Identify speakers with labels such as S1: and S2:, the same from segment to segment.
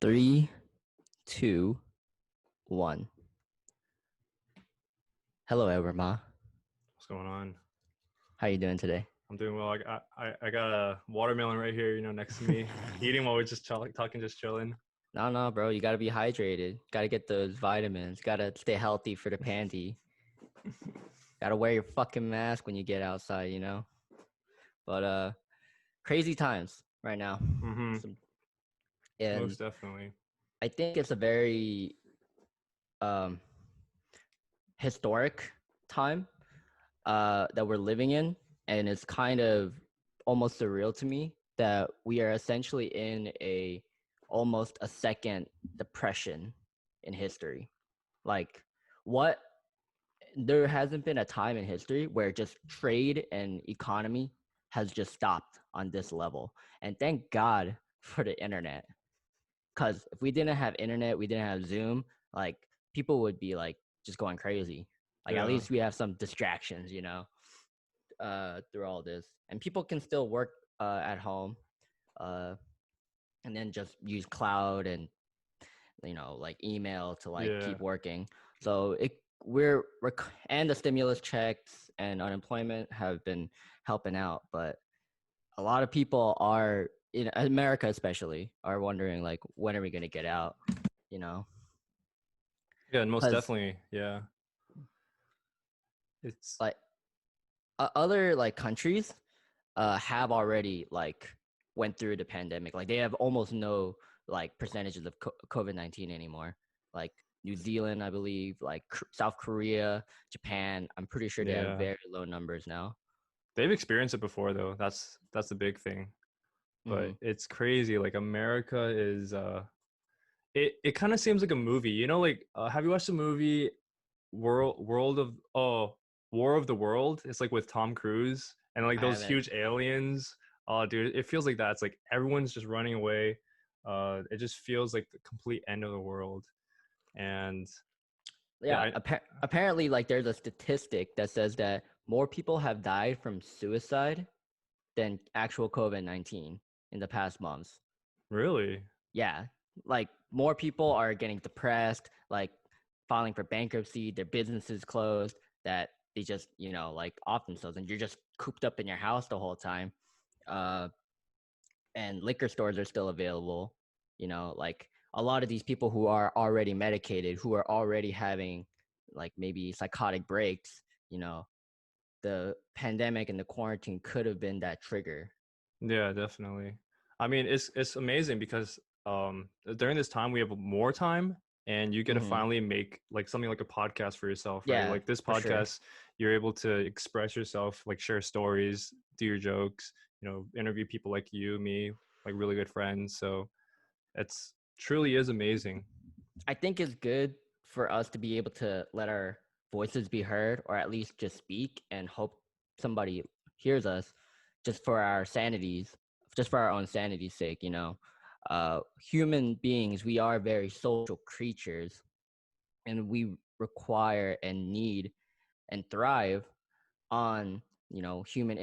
S1: Three, two, one. Hello, Everma.
S2: What's going on?
S1: How you doing today?
S2: I'm doing well. I got a watermelon right here, next to me, eating while we're just talking, just chilling.
S1: No, bro. You gotta be hydrated. Gotta get those vitamins. Gotta stay healthy for the panty. Gotta wear your fucking mask when you get outside. But crazy times right now.
S2: Mm-hmm.
S1: And
S2: Most definitely.
S1: I think it's a very historic time that we're living in, and it's kind of almost surreal to me that we are essentially in almost a second depression in history. Like, what? There hasn't been a time in history where just trade and economy has just stopped on this level. And thank God for the internet. Because if we didn't have internet, we didn't have Zoom, like, people would be like just going crazy. Like, at
S2: Yeah.
S1: least we have some distractions, through all this. And people can still work at home, and then just use cloud and like email to like
S2: Yeah.
S1: keep working. So we're and the stimulus checks and unemployment have been helping out, but a lot of people are in America especially are wondering like, when are we going to get out, you know
S2: Yeah, and most
S1: because
S2: definitely. Yeah. It's
S1: like other like countries have already like went through the pandemic. Like, they have almost no like percentages of COVID-19 anymore. Like New Zealand, I believe, like South Korea, Japan, I'm pretty sure they have
S2: yeah.
S1: very low numbers now.
S2: They've experienced it before though. That's the big thing. But
S1: Hmm.
S2: it's crazy. Like America is it kind of seems like a movie. Like have you watched the movie World of War of the World? It's like with Tom Cruise and like
S1: I
S2: those
S1: haven't.
S2: huge aliens. Oh, dude, it feels like that. It's like everyone's just running away. It just feels like the complete end of the world. And yeah,
S1: Yeah, apparently, like, there's a statistic that says that more people have died from suicide than actual COVID-19 in the past months.
S2: really,
S1: Yeah, like, more people are getting depressed, like filing for bankruptcy, their businesses closed, that they just like off themselves, and you're just cooped up in your house the whole time. uh and liquor stores are still available. Like, a lot of these people who are already medicated, who are already having like maybe psychotic breaks, the pandemic and the quarantine could have been that trigger.
S2: yeah, definitely. I mean, it's amazing because during this time we have more time and you get to
S1: Hmm.
S2: finally make like something like a podcast for yourself, right?
S1: Yeah,
S2: Like this
S1: for sure.
S2: podcast, you're able to express yourself, like share stories, do your jokes, interview people like you, me, like really good friends. So it's truly is amazing.
S1: I think it's good for us to be able to let our voices be heard, or at least just speak and hope somebody hears us, just for our sanities, just for our own sanity's sake. Human beings, we are very social creatures, and we require and need and thrive on human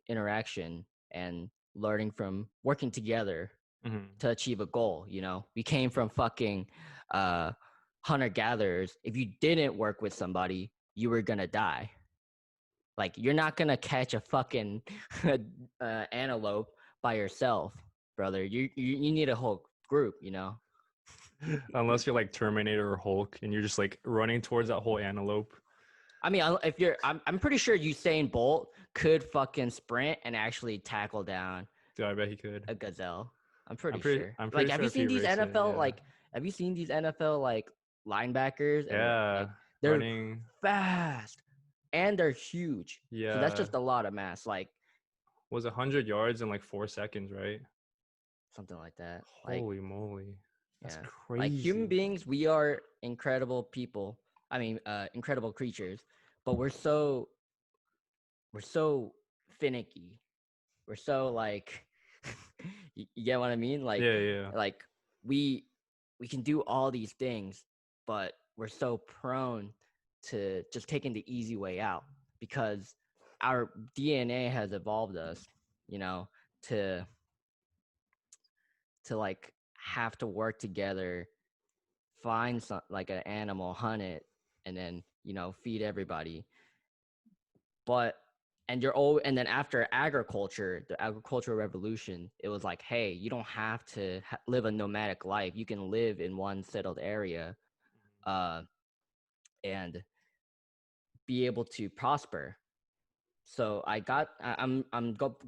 S1: interaction and learning from working together
S2: Hmm.
S1: to achieve a goal. We came from fucking uh hunter gatherers. If you didn't work with somebody, you were gonna die. Like, you're not gonna catch a fucking antelope by yourself, brother. You need a whole group.
S2: Unless you're like Terminator or Hulk and you're just like running towards that whole antelope.
S1: I mean, if I'm pretty sure Usain Bolt could fucking sprint and actually tackle down
S2: Dude, I bet he could.
S1: a gazelle. I'm pretty sure.
S2: I'm
S1: Like,
S2: pretty
S1: have
S2: sure
S1: you
S2: if
S1: seen
S2: he
S1: these
S2: raced it,
S1: NFL
S2: yeah.
S1: like have you seen these NFL like linebackers, and
S2: Yeah,
S1: like, they're
S2: running.
S1: fast and they're huge. So that's
S2: Yeah,
S1: just a lot of mass, like
S2: was 100 yards in like 4 seconds, right?
S1: something like that. Like,
S2: Holy moly, that's
S1: yeah. Like, human
S2: crazy.
S1: beings, we are incredible people. I mean, incredible creatures, but we're so finicky. We're so like you get what I mean? Like
S2: Yeah, yeah,
S1: like we we can do all these things, but we're so prone to just taking the easy way out, because our DNA has evolved us, you know, to like have to work together, find some like an animal, hunt it, and then feed everybody. But and then after agriculture, the agricultural revolution, it was like, hey, you don't have to live a nomadic life. You can live in one settled area, uh, and be able to prosper. So I'm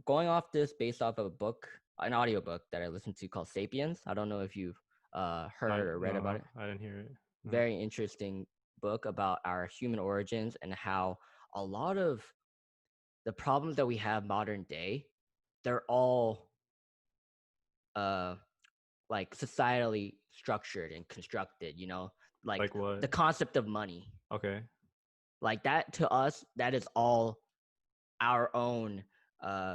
S1: going off this based off of a book, an audiobook that I listened to called Sapiens. I don't know if you've heard or read about it.
S2: I didn't hear it. No.
S1: Very interesting book about our human origins and how a lot of the problems that we have modern day, they're all like societally structured and constructed, like
S2: what?
S1: the concept of money.
S2: Okay.
S1: Like that to us, that is all our own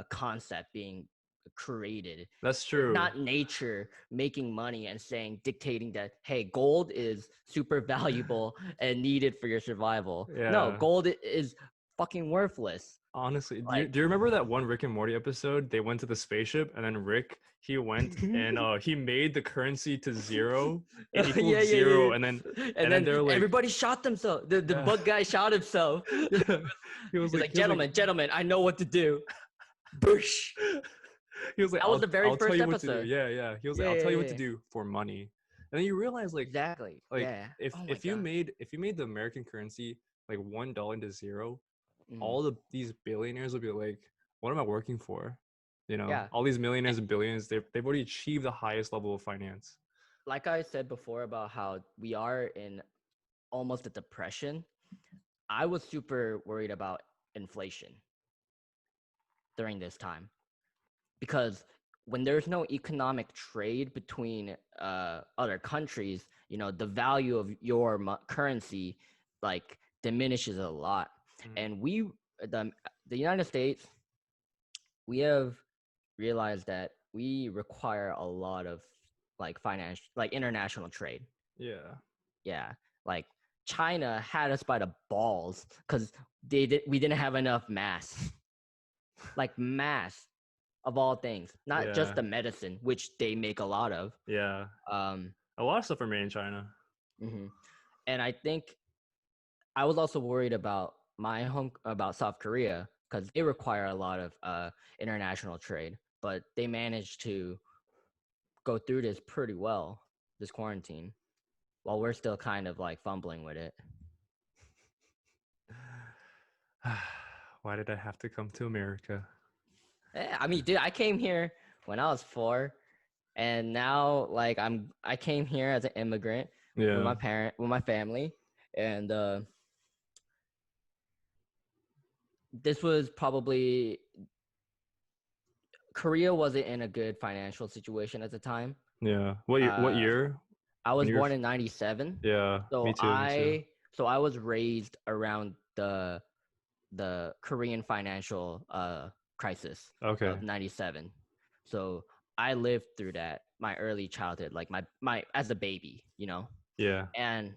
S1: concept being created.
S2: That's
S1: It's
S2: true.
S1: not nature making money and dictating that, hey, gold is super valuable and needed for your survival. No,
S2: Yeah.
S1: gold is fucking worthless.
S2: Honestly,
S1: Like,
S2: do you remember that one Rick and Morty episode? They went to the spaceship, and then Rick, he went and he made the currency to zero. It equaled zero, and then they're like,
S1: everybody shot themselves. The bug guy shot himself.
S2: yeah. He was like,
S1: gentlemen, I know what to do. Boosh.
S2: He was like,
S1: That was the very
S2: I'll tell
S1: first
S2: you what to do.
S1: episode.
S2: Yeah. He was like, I'll tell you what to do for money. And then you realize, like,
S1: Exactly.
S2: like
S1: Yeah.
S2: if you made the American currency like $1 to zero,
S1: Mhm.
S2: all these billionaires will be like, what am I working for?
S1: Yeah.
S2: All these millionaires and billions, they've already achieved the highest level of finance.
S1: Like I said before about how we are in almost a depression, I was super worried about inflation during this time, because when there's no economic trade between other countries, the value of your currency like diminishes a lot. And the United States, we have realized that we require a lot of like international trade.
S2: Yeah.
S1: Like China had us by the balls because we didn't have enough mass. Like mass of all things, not just the medicine, which they make a lot of.
S2: Yeah. A lot of stuff are made in China.
S1: Mm-hmm. And I think I was also worried about about South Korea, because they require a lot of international trade, but they managed to go through this pretty well, this quarantine, while we're still kind of like fumbling with it.
S2: Why did I have to come to America?
S1: I mean, dude, I came here when I was 4, and now like I came here as an immigrant with my family, and this was probably, Korea wasn't in a good financial situation at the time.
S2: Yeah. What year?
S1: I was born in 97.
S2: Yeah.
S1: So
S2: Me too.
S1: So I was raised around the Korean financial crisis of 97. So I lived through that, my early childhood, like my as a baby,
S2: Yeah.
S1: And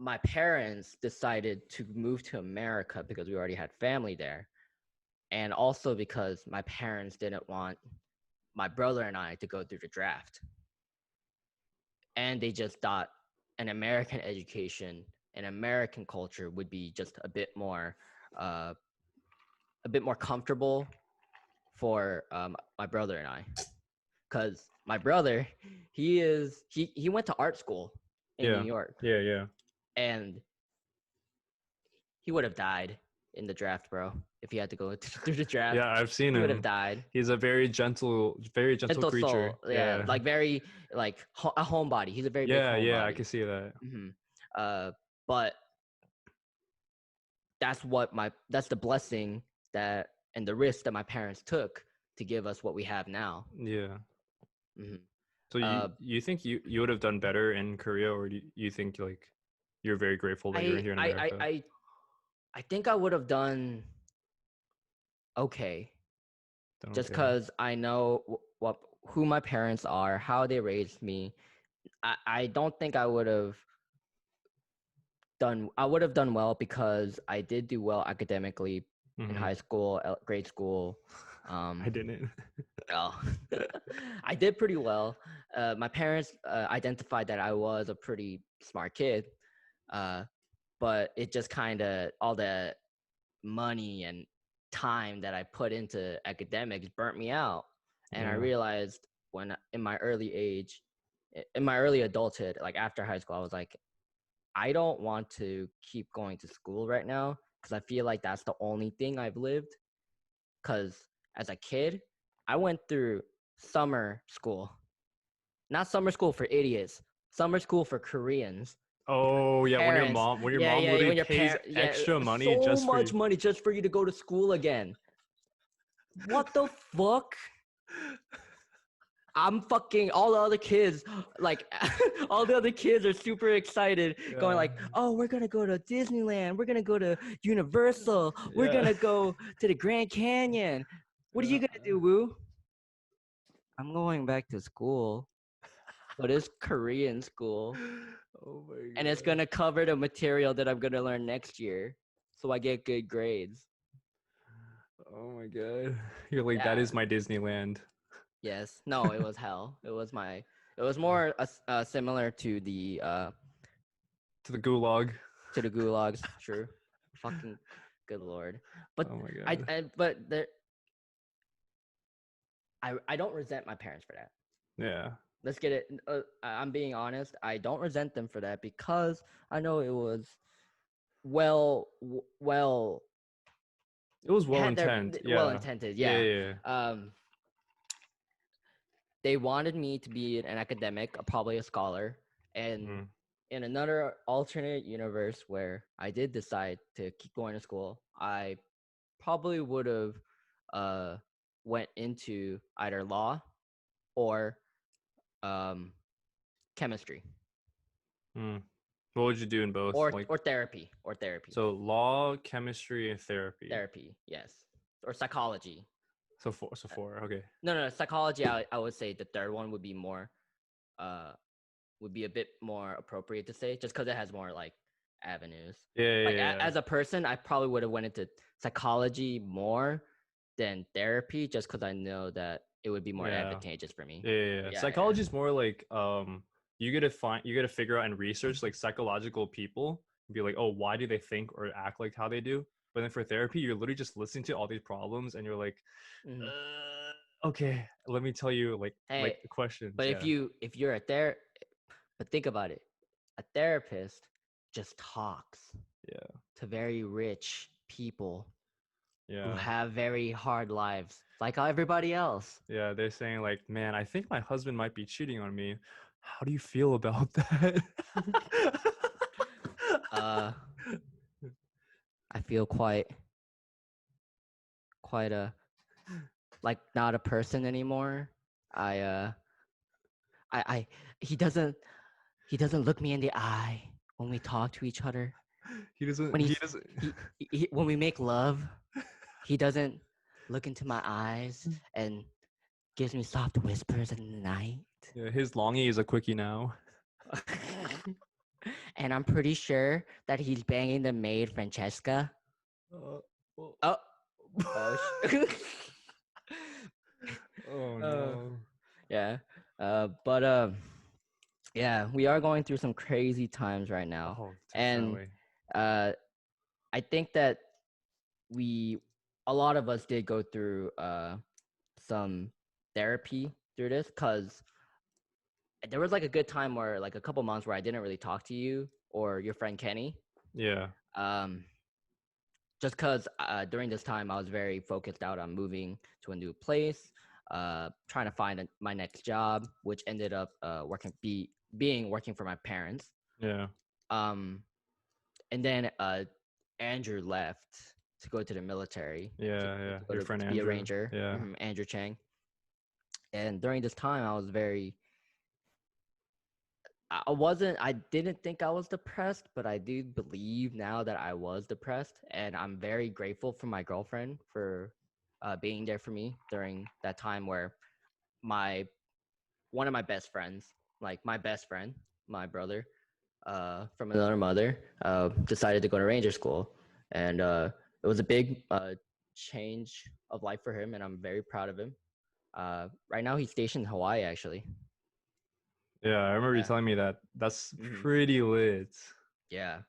S1: my parents decided to move to America because we already had family there. And also because my parents didn't want my brother and I to go through the draft. And they just thought an American education, an American culture would be just a bit more comfortable for my brother and I. Because my brother, he went to art school in New York.
S2: Yeah.
S1: And he would have died in the draft, bro, if he had to go through the draft.
S2: Yeah, I've seen him.
S1: He would have died.
S2: He's a very gentle creature.
S1: Soul. Yeah, like very like a homebody. He's a very big homebody.
S2: Yeah, I can see that.
S1: Mm-hmm. But that's the blessing that and the risk that my parents took to give us what we have now.
S2: Yeah.
S1: Mm-hmm.
S2: So you think you would have done better in Korea, or do you think like you're very grateful that you're here in America?
S1: I think I would have done okay. Just because I know who my parents are, how they raised me. I don't think I would have done well because I did do well academically in high school, grade school.
S2: I didn't.
S1: Oh, I did pretty well. My parents identified that I was a pretty smart kid, uh, but it just kind of all the money and time that I put into academics burnt me out. And I
S2: Yeah.
S1: realized when in my early age, in my early adulthood, like after high school, I was like, I don't want to keep going to school right now because I feel like that's the only thing I've lived. Because as a kid, I went through summer school, not summer school for idiots, summer school for Koreans.
S2: Oh yeah,
S1: Parents,
S2: when your
S1: yeah,
S2: mom
S1: yeah,
S2: literally
S1: when your
S2: pays
S1: parent, yeah,
S2: extra money
S1: so
S2: just for
S1: much
S2: you.
S1: money just for you to go to school again. What the fuck? I'm fucking all the other kids, like all the other kids are super excited, going like, "Oh, we're gonna go to Disneyland. We're gonna go to Universal. We're
S2: Yeah.
S1: gonna go to the Grand Canyon. What are you gonna do, Woo?" I'm going back to school, but it's Korean school,
S2: Oh my
S1: and it's
S2: god.
S1: gonna cover the material that I'm gonna learn next year, so I get good grades.
S2: Oh my god. You're like, that
S1: Yeah.
S2: is my Disneyland.
S1: Yes. No, it was hell. It was my. It was more similar to the
S2: To the gulag.
S1: gulags. True. Fucking good lord. But
S2: Oh my god.
S1: but there. I don't resent my parents for that.
S2: Yeah.
S1: Let's get it. I'm being honest. I don't resent them for that because I know it was well
S2: It was well
S1: had their
S2: intent.
S1: well
S2: Yeah.
S1: intended.
S2: Yeah,
S1: Yeah.
S2: yeah,
S1: They wanted me to be an academic, probably a scholar,
S2: yeah.
S1: and in another alternate universe where I did decide to keep going to school, I probably would have uh went into either law or um chemistry
S2: Mm. What would you do in both? Like,
S1: or therapy.
S2: so law, chemistry, and therapy.
S1: Therapy, yes. Or psychology.
S2: So four. So four. Okay.
S1: No, psychology, I would say the third one would be more uh would be a bit more appropriate to say just because it has more like avenues.
S2: Yeah, yeah,
S1: Like
S2: yeah.
S1: as a person, I probably would have went into psychology more than therapy just because I know that it would be more
S2: Yeah.
S1: advantageous for me.
S2: Yeah, yeah, yeah.
S1: Yeah, yeah.
S2: Psychology is more like you gotta figure out and research like psychological people and be like, oh, why do they think or act like how they do? But then for therapy, you're literally just listening to all these problems and you're like,
S1: Mhm.
S2: okay, let me tell you like
S1: Hey,
S2: the questions.
S1: but
S2: Yeah.
S1: if you're but think about it, a therapist just talks
S2: Yeah.
S1: to very rich people who
S2: Yeah.
S1: have very hard lives, like everybody else.
S2: Yeah. They're saying like, man, I think my husband might be cheating on me. How do you feel about that?
S1: uh, I feel quite a like not a person anymore. I I he doesn't look me in the eye when we talk to each other.
S2: he doesn't
S1: When
S2: he
S1: he's
S2: doesn't
S1: when we make love, he doesn't look into my eyes and gives me soft whispers in the night.
S2: Yeah, his longy is a quickie now.
S1: And I'm pretty sure that he's banging the maid Francesca.
S2: Uh, well,
S1: Oh, oh,
S2: oh
S1: uh,
S2: no.
S1: yeah. But yeah, we are going through some crazy times right now,
S2: Oh,
S1: and
S2: definitely.
S1: uh, I think that a lot of us did go through some therapy through this because there was like a good time where like a couple months where I didn't really talk to you or your friend Kenny.
S2: Yeah.
S1: Um, just because during this time I was very focused out on moving to a new place, trying to find my next job, which ended up working for my parents.
S2: Yeah.
S1: Um, and then Andrew left to go to the military
S2: Yeah, yeah. Your friend
S1: to be a
S2: Andrew.
S1: ranger.
S2: Yeah.
S1: Andrew Chang. And during this time, I didn't think I was depressed, but I do believe now that I was depressed. And I'm very grateful for my girlfriend for being there for me during that time where one of my best friends, like my best friend, my brother, from another mother, decided to go to ranger school. And it was a big change of life for him, and I'm very proud of him. Right now he's stationed in Hawaii, actually.
S2: Yeah, I remember you
S1: Yeah.
S2: telling me that. That's
S1: Hmm.
S2: pretty lit.
S1: Yeah.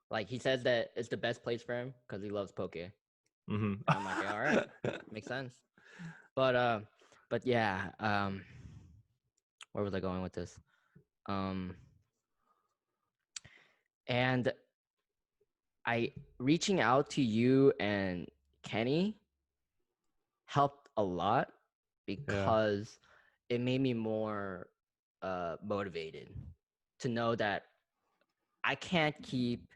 S1: Like he says that it's the best place for him because he loves poke. And
S2: Mm-hmm.
S1: I'm like, yeah, all right, makes sense. But yeah, where was I going with this? Um, and I reaching out to you and Kenny helped a lot
S2: Yeah.
S1: because it made me more motivated to know that I can't keep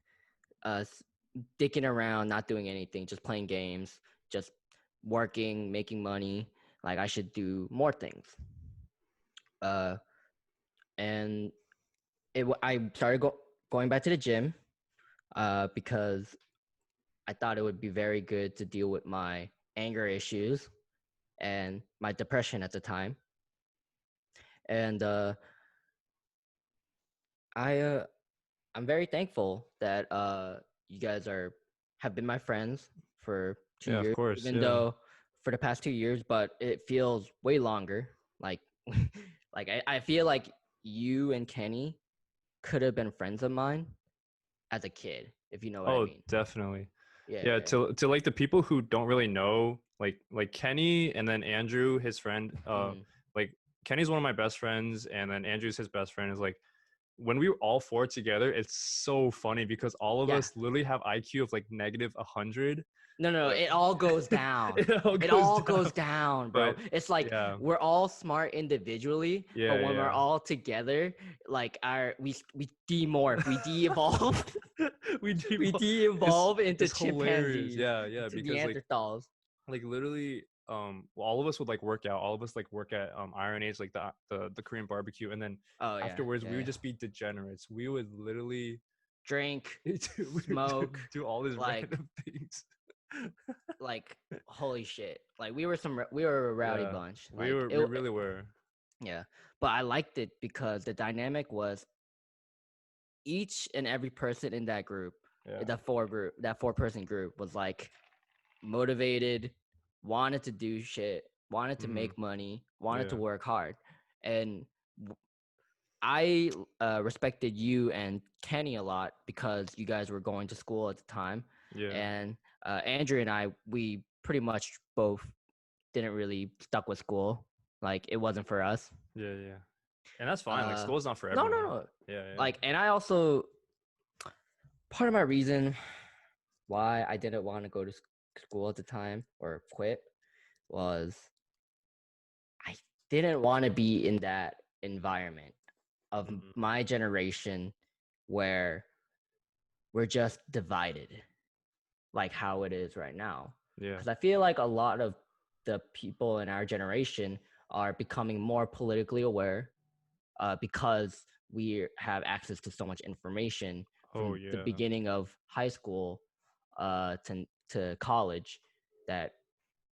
S1: dicking around, not doing anything, just playing games, just working, making money. Like I should do more things. Uh, and I started going back to the gym because I thought it would be very good to deal with my anger issues and my depression at the time. And I I'm very thankful that you guys have been my friends for two
S2: Yeah, of
S1: years,
S2: course.
S1: even
S2: Yeah.
S1: though for the past 2 years, but it feels way longer. Like like I feel like you and Kenny could have been friends of mine as a kid, if you know what I
S2: Oh,
S1: mean.
S2: definitely.
S1: Yeah,
S2: Yeah,
S1: yeah.
S2: to like the people who don't really know, like Kenny and then Andrew, his friend,
S1: Mm-hmm.
S2: like Kenny's one of my best friends, and then Andrew's his best friend is like when we were all four together, it's so funny because all of
S1: Yeah.
S2: us literally have IQ of like negative 100.
S1: No, no,
S2: But
S1: it all goes down.
S2: it all
S1: It
S2: goes
S1: all
S2: down.
S1: goes down, bro.
S2: But
S1: It's like
S2: yeah,
S1: we're all smart individually, but when we're
S2: yeah,
S1: all together, like we demorph, we de-evolve,
S2: we
S1: we
S2: devolve. it's
S1: de-evolve into
S2: it's hilarious.
S1: chimpanzees,
S2: Yeah,
S1: into
S2: because
S1: Neanderthals.
S2: like literally all of us would like work out, all of us like work at Iron Age, like the Korean barbecue, and then
S1: Oh yeah,
S2: afterwards we
S1: yeah,
S2: would
S1: yeah.
S2: just be degenerates. We would literally
S1: Drink,
S2: we would
S1: smoke,
S2: do all these
S1: like
S2: random things.
S1: like holy shit. Like we were a rowdy
S2: Yeah,
S1: bunch. Like
S2: we really were.
S1: yeah. But I liked it because the dynamic was each and every person in that group,
S2: Yeah.
S1: that 4 person group was like motivated, wanted to do shit, wanted to
S2: Mm-hmm.
S1: make money, wanted to
S2: Yeah.
S1: work hard. And I respected you and Kenny a lot because you guys were going to school at the time.
S2: Yeah.
S1: And Andrew and I, we pretty much both didn't really stuck with school. Like it wasn't for us.
S2: Yeah. Yeah. And that's fine. Like
S1: Uh,
S2: school is not for
S1: no, no,
S2: everyone.
S1: no.
S2: Yeah. Yeah.
S1: Like, and I also, part of my reason why I didn't want to go to school at the time or quit was I didn't want to be in that environment of
S2: Mm-hmm.
S1: my generation where we're just divided like how it is right now.
S2: Yeah.
S1: Because I feel like a lot of the people in our generation are becoming more politically aware because we have access to so much information
S2: Oh
S1: from the
S2: yeah.
S1: beginning of high school to college that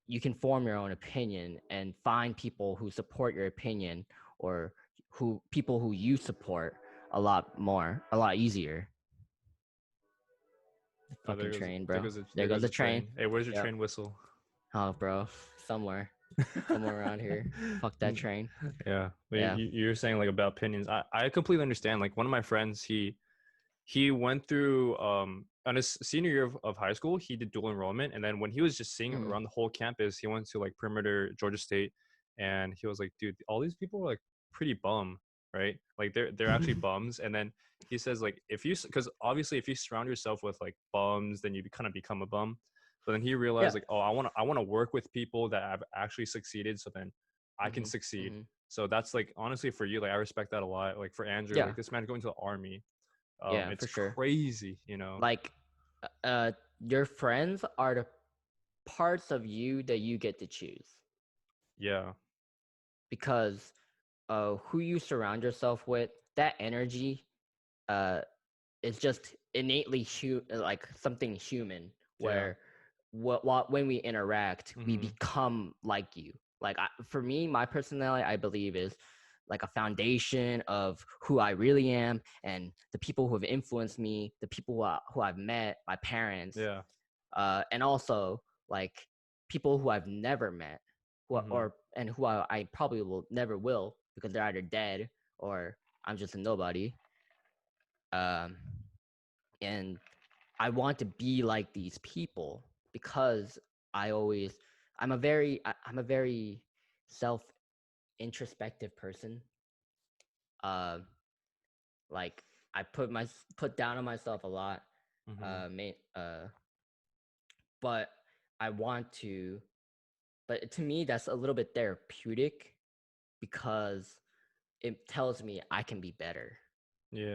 S1: you can form your own opinion and find people who support your opinion or who people who you support a lot easier. The
S2: Oh,
S1: fucking train,
S2: there
S1: bro.
S2: goes a,
S1: There goes the
S2: a
S1: train.
S2: train. Hey, where's your
S1: Yep.
S2: train whistle?
S1: Oh, bro. Somewhere. Somewhere around here. Fuck that train.
S2: Yeah. But
S1: Yeah.
S2: you're saying like about opinions. I completely understand. Like one of my friends, he went through on his senior year of high school, he did dual enrollment, and then when he was just seeing
S1: Mm.
S2: around the whole campus, he went to like perimeter Georgia State, and he was like, dude, all these people are like pretty bum, right? Like they're actually bums. And then he says like if you, because obviously if you surround yourself with like bums, then you kind of become a bum. But then he
S1: Yeah.
S2: realized like, oh, I want to work with people that have actually succeeded, so then I can
S1: Mm-hmm.
S2: succeed.
S1: Mm-hmm.
S2: So that's like honestly for you, like I respect that a lot. Like for Andrew,
S1: Yeah.
S2: like this man going to the army,
S1: Yeah,
S2: it's
S1: for sure.
S2: crazy, you know.
S1: Like, your friends are the parts of you that you get to choose
S2: Yeah.
S1: because who you surround yourself with, that energy, uh, is just innately like something human
S2: Yeah.
S1: where when we interact we
S2: Hmm.
S1: become like you. Like for me, my personality, I believe, is like a foundation of who I really am and the people who have influenced me, the people who I've met, my parents,
S2: Yeah.
S1: and also like people who I've never met,
S2: Mm-hmm.
S1: and who I probably will never will because they're either dead or I'm just a nobody. Um, and I want to be like these people because I always I'm a very self introspective person. Uh, like I put down on myself a lot.
S2: Mm-hmm.
S1: May, but I want to. But to me, that's a little bit therapeutic because it tells me I can be better.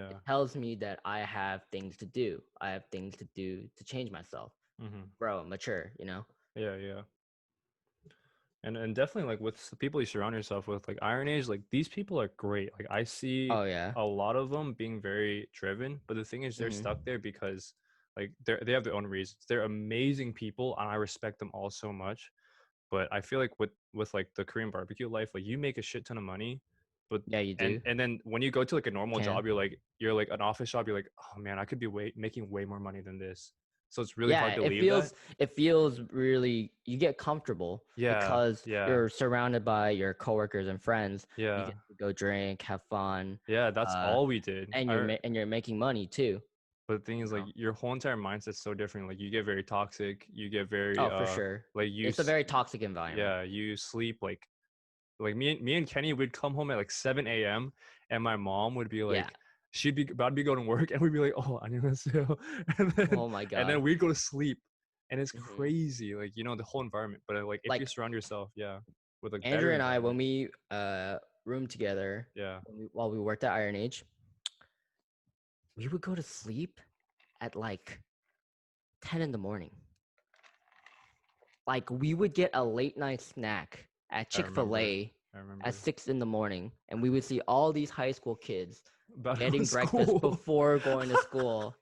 S1: It
S2: Yeah.
S1: tells me that I have things to do. I have things to do to change myself,
S2: Mm-hmm.
S1: grow, mature. You know.
S2: Yeah, yeah. And definitely like with the people you surround yourself with, like Iron Age, like these people are great. Like I see
S1: Oh yeah.
S2: a lot of them being very driven, but the thing is they're stuck
S1: Hmm.
S2: there because like they have their own reasons. They're amazing people and I respect them all so much. But I feel like with like the Korean barbecue life, like you make a shit ton of money, but
S1: Yeah, you do.
S2: and then when you go to like a normal
S1: Can.
S2: job, you're like an office job, you're like, oh man, I could be making way more money than this. So it's really hard
S1: Yeah,
S2: to leave that.
S1: it feels really you get comfortable
S2: Yeah,
S1: because
S2: yeah,
S1: you're surrounded by your coworkers and friends. You
S2: yeah,
S1: get to go drink, have fun,
S2: yeah. That's
S1: uh,
S2: all we did.
S1: and you're making money too.
S2: But the thing
S1: You
S2: is, like,
S1: know.
S2: your whole entire mindset's so different. Like, you get very toxic. You get very,
S1: Oh, for sure.
S2: like,
S1: It's a very toxic environment.
S2: yeah, you sleep like me and Kenny would come home at like 7 a.m. and my mom would be
S1: Yeah.
S2: like, she'd be about to be going to work, and we'd be like, oh, I need to
S1: Oh my
S2: and
S1: God.
S2: then we'd go to sleep, and it's
S1: Hmm.
S2: crazy, like the whole environment. But like, if you
S1: Like
S2: surround yourself, yeah, with a better
S1: Andrew and I,
S2: environment,
S1: when we roomed together,
S2: yeah,
S1: while we worked at Iron Age, we would go to sleep at like 10 in the morning. Like we would get a late night snack at
S2: I remember,
S1: Chick-fil-A
S2: I
S1: at
S2: remember
S1: 6 in the morning, and we would see all these high school kids
S2: about to go to
S1: getting breakfast
S2: school.
S1: before going to school,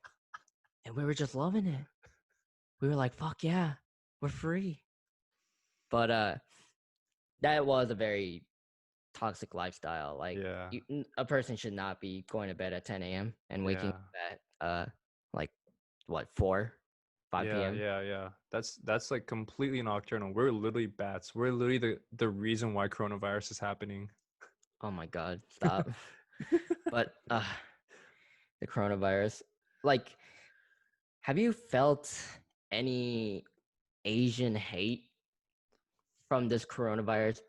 S1: and we were just loving it. We were like, fuck yeah, we're free. But that was a very toxic lifestyle. Like
S2: Yeah,
S1: a person should not be going to bed at 10 a.m. and waking
S2: yeah.
S1: up at like what 4, 5
S2: Yeah,
S1: p.m.
S2: yeah, yeah. That's like completely nocturnal. We're literally bats. We're literally the reason why coronavirus is happening.
S1: Oh my god, stop. But the coronavirus, like, have you felt any Asian hate from this coronavirus?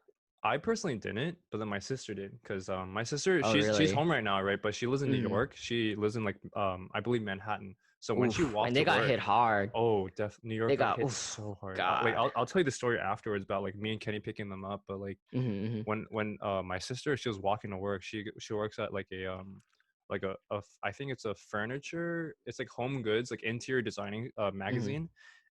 S2: I personally didn't, but then my sister did because my sister
S1: Oh
S2: she's
S1: really?
S2: home right now, right? But she lives in New
S1: Mm.
S2: York. She lives in like I believe Manhattan. So when she
S1: Oof, and
S2: walked
S1: they
S2: to
S1: got hit
S2: work,
S1: hard.
S2: oh, New
S1: They
S2: York got
S1: got
S2: hit
S1: oof,
S2: so hard. Like
S1: God.
S2: I'll tell you the story afterwards about like me and Kenny picking them up, but like
S1: Mm-hmm,
S2: when my sister she was walking to work, she works at like I think it's a furniture, it's like home goods, like interior designing
S1: mm-hmm.
S2: magazine,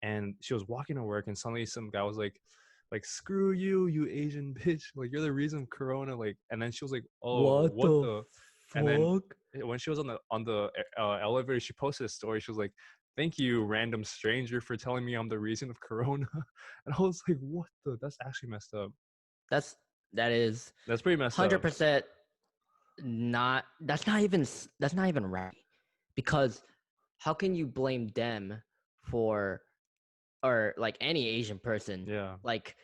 S2: and she was walking to work and suddenly some guy was like screw you, you Asian bitch, like you're the reason of corona, like, and then she was like, oh,
S1: What
S2: what
S1: the
S2: the, and then
S1: fuck?
S2: when she was on the elevator, she posted a story. She was like, thank you, random stranger, for telling me I'm the reason of corona. And I was like, what the, that's actually messed up.
S1: That's that is
S2: That's pretty messed up.
S1: 100% not. That's not even right. Because how can you blame them for or like any Asian person?
S2: Yeah.
S1: Like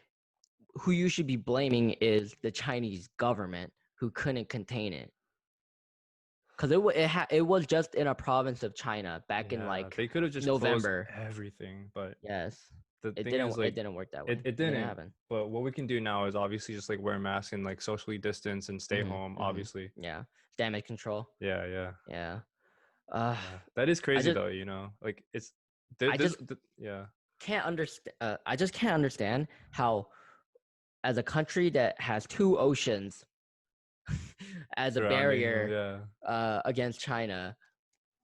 S1: who you should be blaming is the Chinese government who couldn't contain it. Because it was just in a province of China back in
S2: Yeah,
S1: like
S2: they could have just closed
S1: November.
S2: everything, but
S1: Yes,
S2: the thing is,
S1: it
S2: like,
S1: didn't work that way.
S2: it
S1: It didn't
S2: didn't.
S1: happen.
S2: But what we can do now is obviously just like wear masks and like socially distance and stay home,
S1: Mm-hmm, mm-hmm.
S2: obviously.
S1: Yeah, damage control.
S2: Yeah, yeah,
S1: Yeah. Uh,
S2: yeah. That is
S1: I
S2: crazy
S1: just
S2: though, like it's
S1: I just
S2: yeah,
S1: can't understand. I just can't understand how, as a country that has two oceans as a
S2: surrounding you,
S1: barrier
S2: yeah.
S1: against China,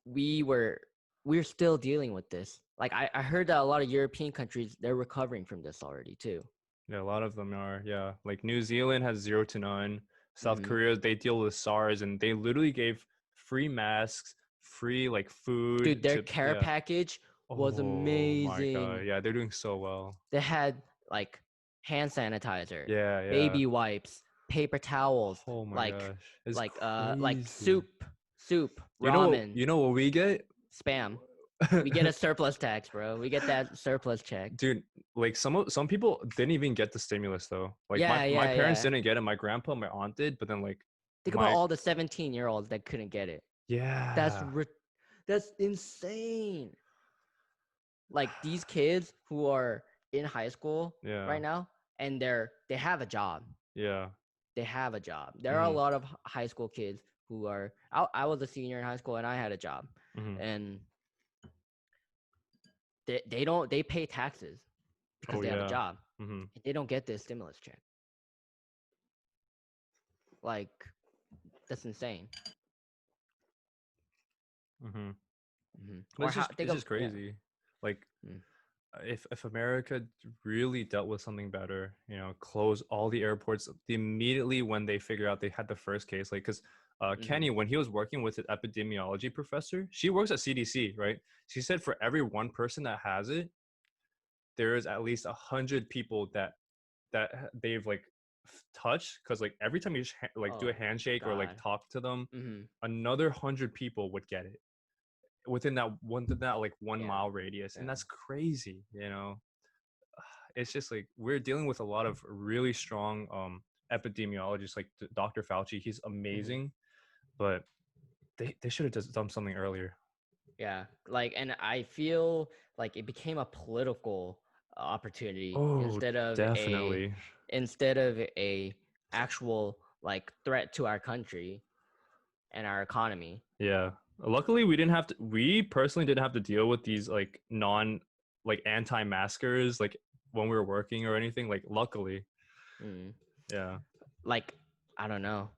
S1: we were we're still dealing with this. Like I heard that a lot of European countries they're recovering from this already too.
S2: Yeah, a lot of them are, yeah. Like New Zealand has 0 to none. South
S1: Hmm.
S2: Korea, they deal with SARS and they literally gave free masks, free like
S1: Dude,
S2: food
S1: their
S2: to,
S1: care
S2: yeah.
S1: package was
S2: Oh my God.
S1: amazing.
S2: Yeah, they're doing so well.
S1: They had like hand sanitizer,
S2: Yeah, yeah.
S1: baby wipes, paper towels,
S2: Oh my gosh. It's
S1: like
S2: crazy.
S1: soup,
S2: You know what
S1: ramen,
S2: we get?
S1: spam. We get a surplus tax, bro. We get that surplus check.
S2: Dude, like some people didn't even get the stimulus though. Like my
S1: Yeah,
S2: my
S1: yeah,
S2: parents
S1: yeah.
S2: didn't get it. My grandpa, my aunt did, but then like
S1: Think about
S2: my
S1: all the 17-year-olds that couldn't get it. That's
S2: yeah.
S1: that's insane. Like these kids who are in high school
S2: Yeah.
S1: right now, and they have a job.
S2: Yeah.
S1: They have a job. There are a
S2: Hmm.
S1: lot of high school kids who are. I was a senior in high school, and I had a job,
S2: Hmm.
S1: and they pay taxes because
S2: Oh
S1: they have a
S2: yeah.
S1: job.
S2: Hmm.
S1: They don't get this stimulus check. Like that's insane.
S2: Hmm. But
S1: Or how think
S2: it's
S1: of
S2: just crazy. Like
S1: mm,
S2: if America really dealt with something better, you know, close all the airports immediately when they figure out they had the first case, like because
S1: mm-hmm.
S2: Kenny, when he was working with an epidemiology professor, she works at CDC, right? She said for every one person that has it, there is at least 100 people that they've like touched because like every time you like do a
S1: Oh
S2: handshake or like
S1: God.
S2: talk to them,
S1: Mm-hmm.
S2: another 100 people would get it within that like one
S1: Yeah.
S2: mile radius, and
S1: Yeah.
S2: that's crazy, you know. It's just like we're dealing with a lot of really strong epidemiologists like Dr. Fauci. He's
S1: Mm-hmm.
S2: amazing, but they should have just done something earlier.
S1: Yeah. Like, and I feel like it became a political opportunity
S2: Oh, definitely.
S1: instead of a actual like threat to our country and our economy.
S2: Yeah. Luckily, we personally didn't have to deal with these like like anti-maskers like when we were working or anything. Like, luckily.
S1: Mm.
S2: Yeah.
S1: Like, I don't know.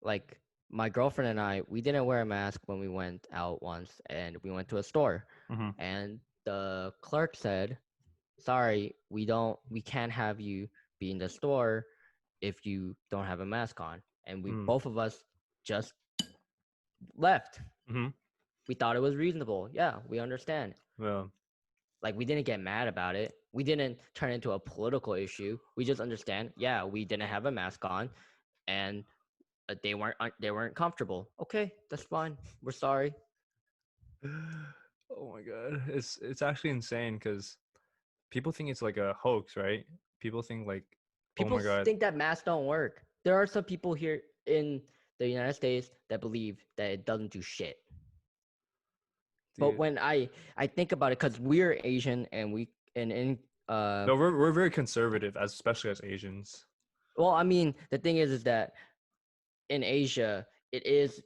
S1: Like my girlfriend and I, we didn't wear a mask when we went out once, and we went to a store,
S2: Hmm.
S1: and the clerk said, sorry, we can't have you be in the store if you don't have a mask on. And we
S2: Hmm.
S1: both of us just left.
S2: Hmm.
S1: We thought it was reasonable. Yeah, we understand.
S2: Yeah.
S1: Like we didn't get mad about it. We didn't turn into a political issue. We just understand. Yeah, we didn't have a mask on, and they weren't comfortable. Okay, that's fine. We're sorry.
S2: Oh my god, it's actually insane because people think it's like a hoax, right? People think like, oh
S1: People
S2: my god,
S1: think that masks don't work. There are some people here in the United States that believe that it doesn't do shit. But
S2: dude.
S1: when I think about it, because we're Asian and we and in
S2: No, we're very conservative, as especially as Asians.
S1: well, I mean, the thing is that in Asia, it is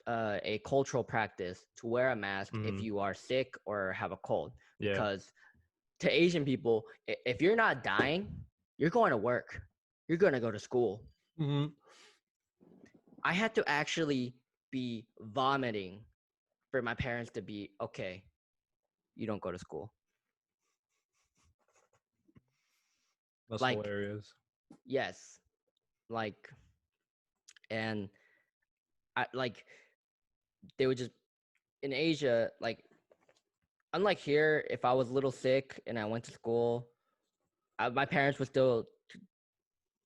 S1: a cultural practice to wear a mask if
S2: Hmm.
S1: you are sick or have a cold.
S2: Yeah.
S1: Because to Asian people, if you're not dying, you're going to work, you're going to go to school.
S2: Hmm.
S1: I had to actually be vomiting for my parents to be okay. You don't go to school.
S2: That's
S1: Like,
S2: hilarious.
S1: yes, like, and I like they would just in Asia, like unlike here, if I was a little sick and I went to school, my parents would still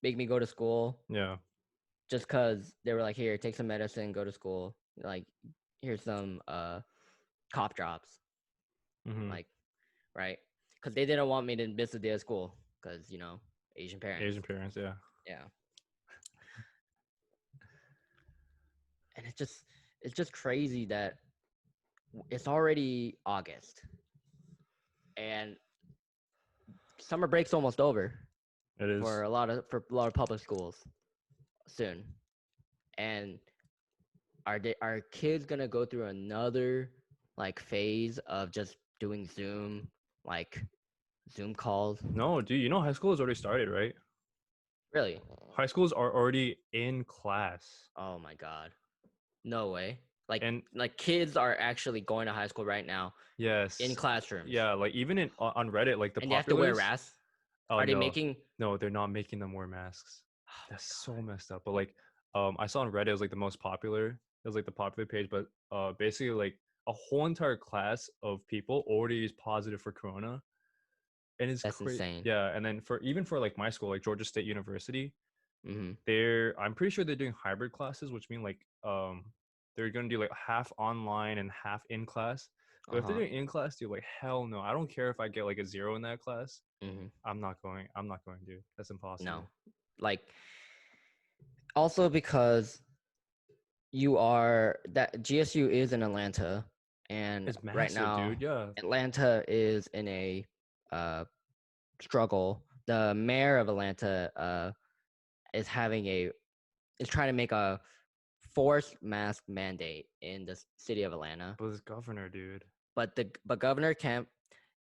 S1: make me go to school
S2: Yeah.
S1: just because they were like, here, take some medicine, go to school. Like, here's some cough drops.
S2: Hmm.
S1: Like, right? Because they didn't want me to miss a day of school because, Asian parents.
S2: Asian parents, yeah.
S1: Yeah. And it's just crazy that it's already August and summer break's almost over
S2: It is.
S1: for a lot of public schools soon. And are kids gonna go through another like phase of just doing like Zoom calls?
S2: No, dude, you know high school has already started, right?
S1: Really?
S2: High schools are already in class.
S1: Oh my God. No way. Like
S2: And
S1: like kids are actually going to high school right now in
S2: yes,
S1: classrooms,
S2: yeah, like even on Reddit, like the
S1: and they have to wear
S2: populars.
S1: masks.
S2: Oh
S1: Are they
S2: no,
S1: making?
S2: no, they're not making them wear masks.
S1: Oh
S2: That's
S1: my
S2: so messed up. But like, I saw on Reddit, it was like the most popular. It was like the popular page, but basically like a whole entire class of people already is positive for corona, and it's
S1: That's
S2: crazy.
S1: insane.
S2: Yeah, and then for even for like my school, like Georgia State University,
S1: Mm-hmm.
S2: I'm pretty sure they're doing hybrid classes, which mean like they're gonna do like half online and half in class. But if they're
S1: Uh-huh.
S2: doing in class, dude, like hell no. I don't care if I get like a 0 in that class.
S1: Hmm.
S2: I'm not going. I'm not going, dude. That's
S1: No.
S2: impossible.
S1: Like also because you are that GSU is in Atlanta, and
S2: It's
S1: right
S2: massive,
S1: now
S2: dude. Yeah.
S1: Atlanta is in a uh, struggle. The mayor of Atlanta is having a is trying to make a forced mask mandate in the city of Atlanta,
S2: But this governor, dude.
S1: but Governor Kemp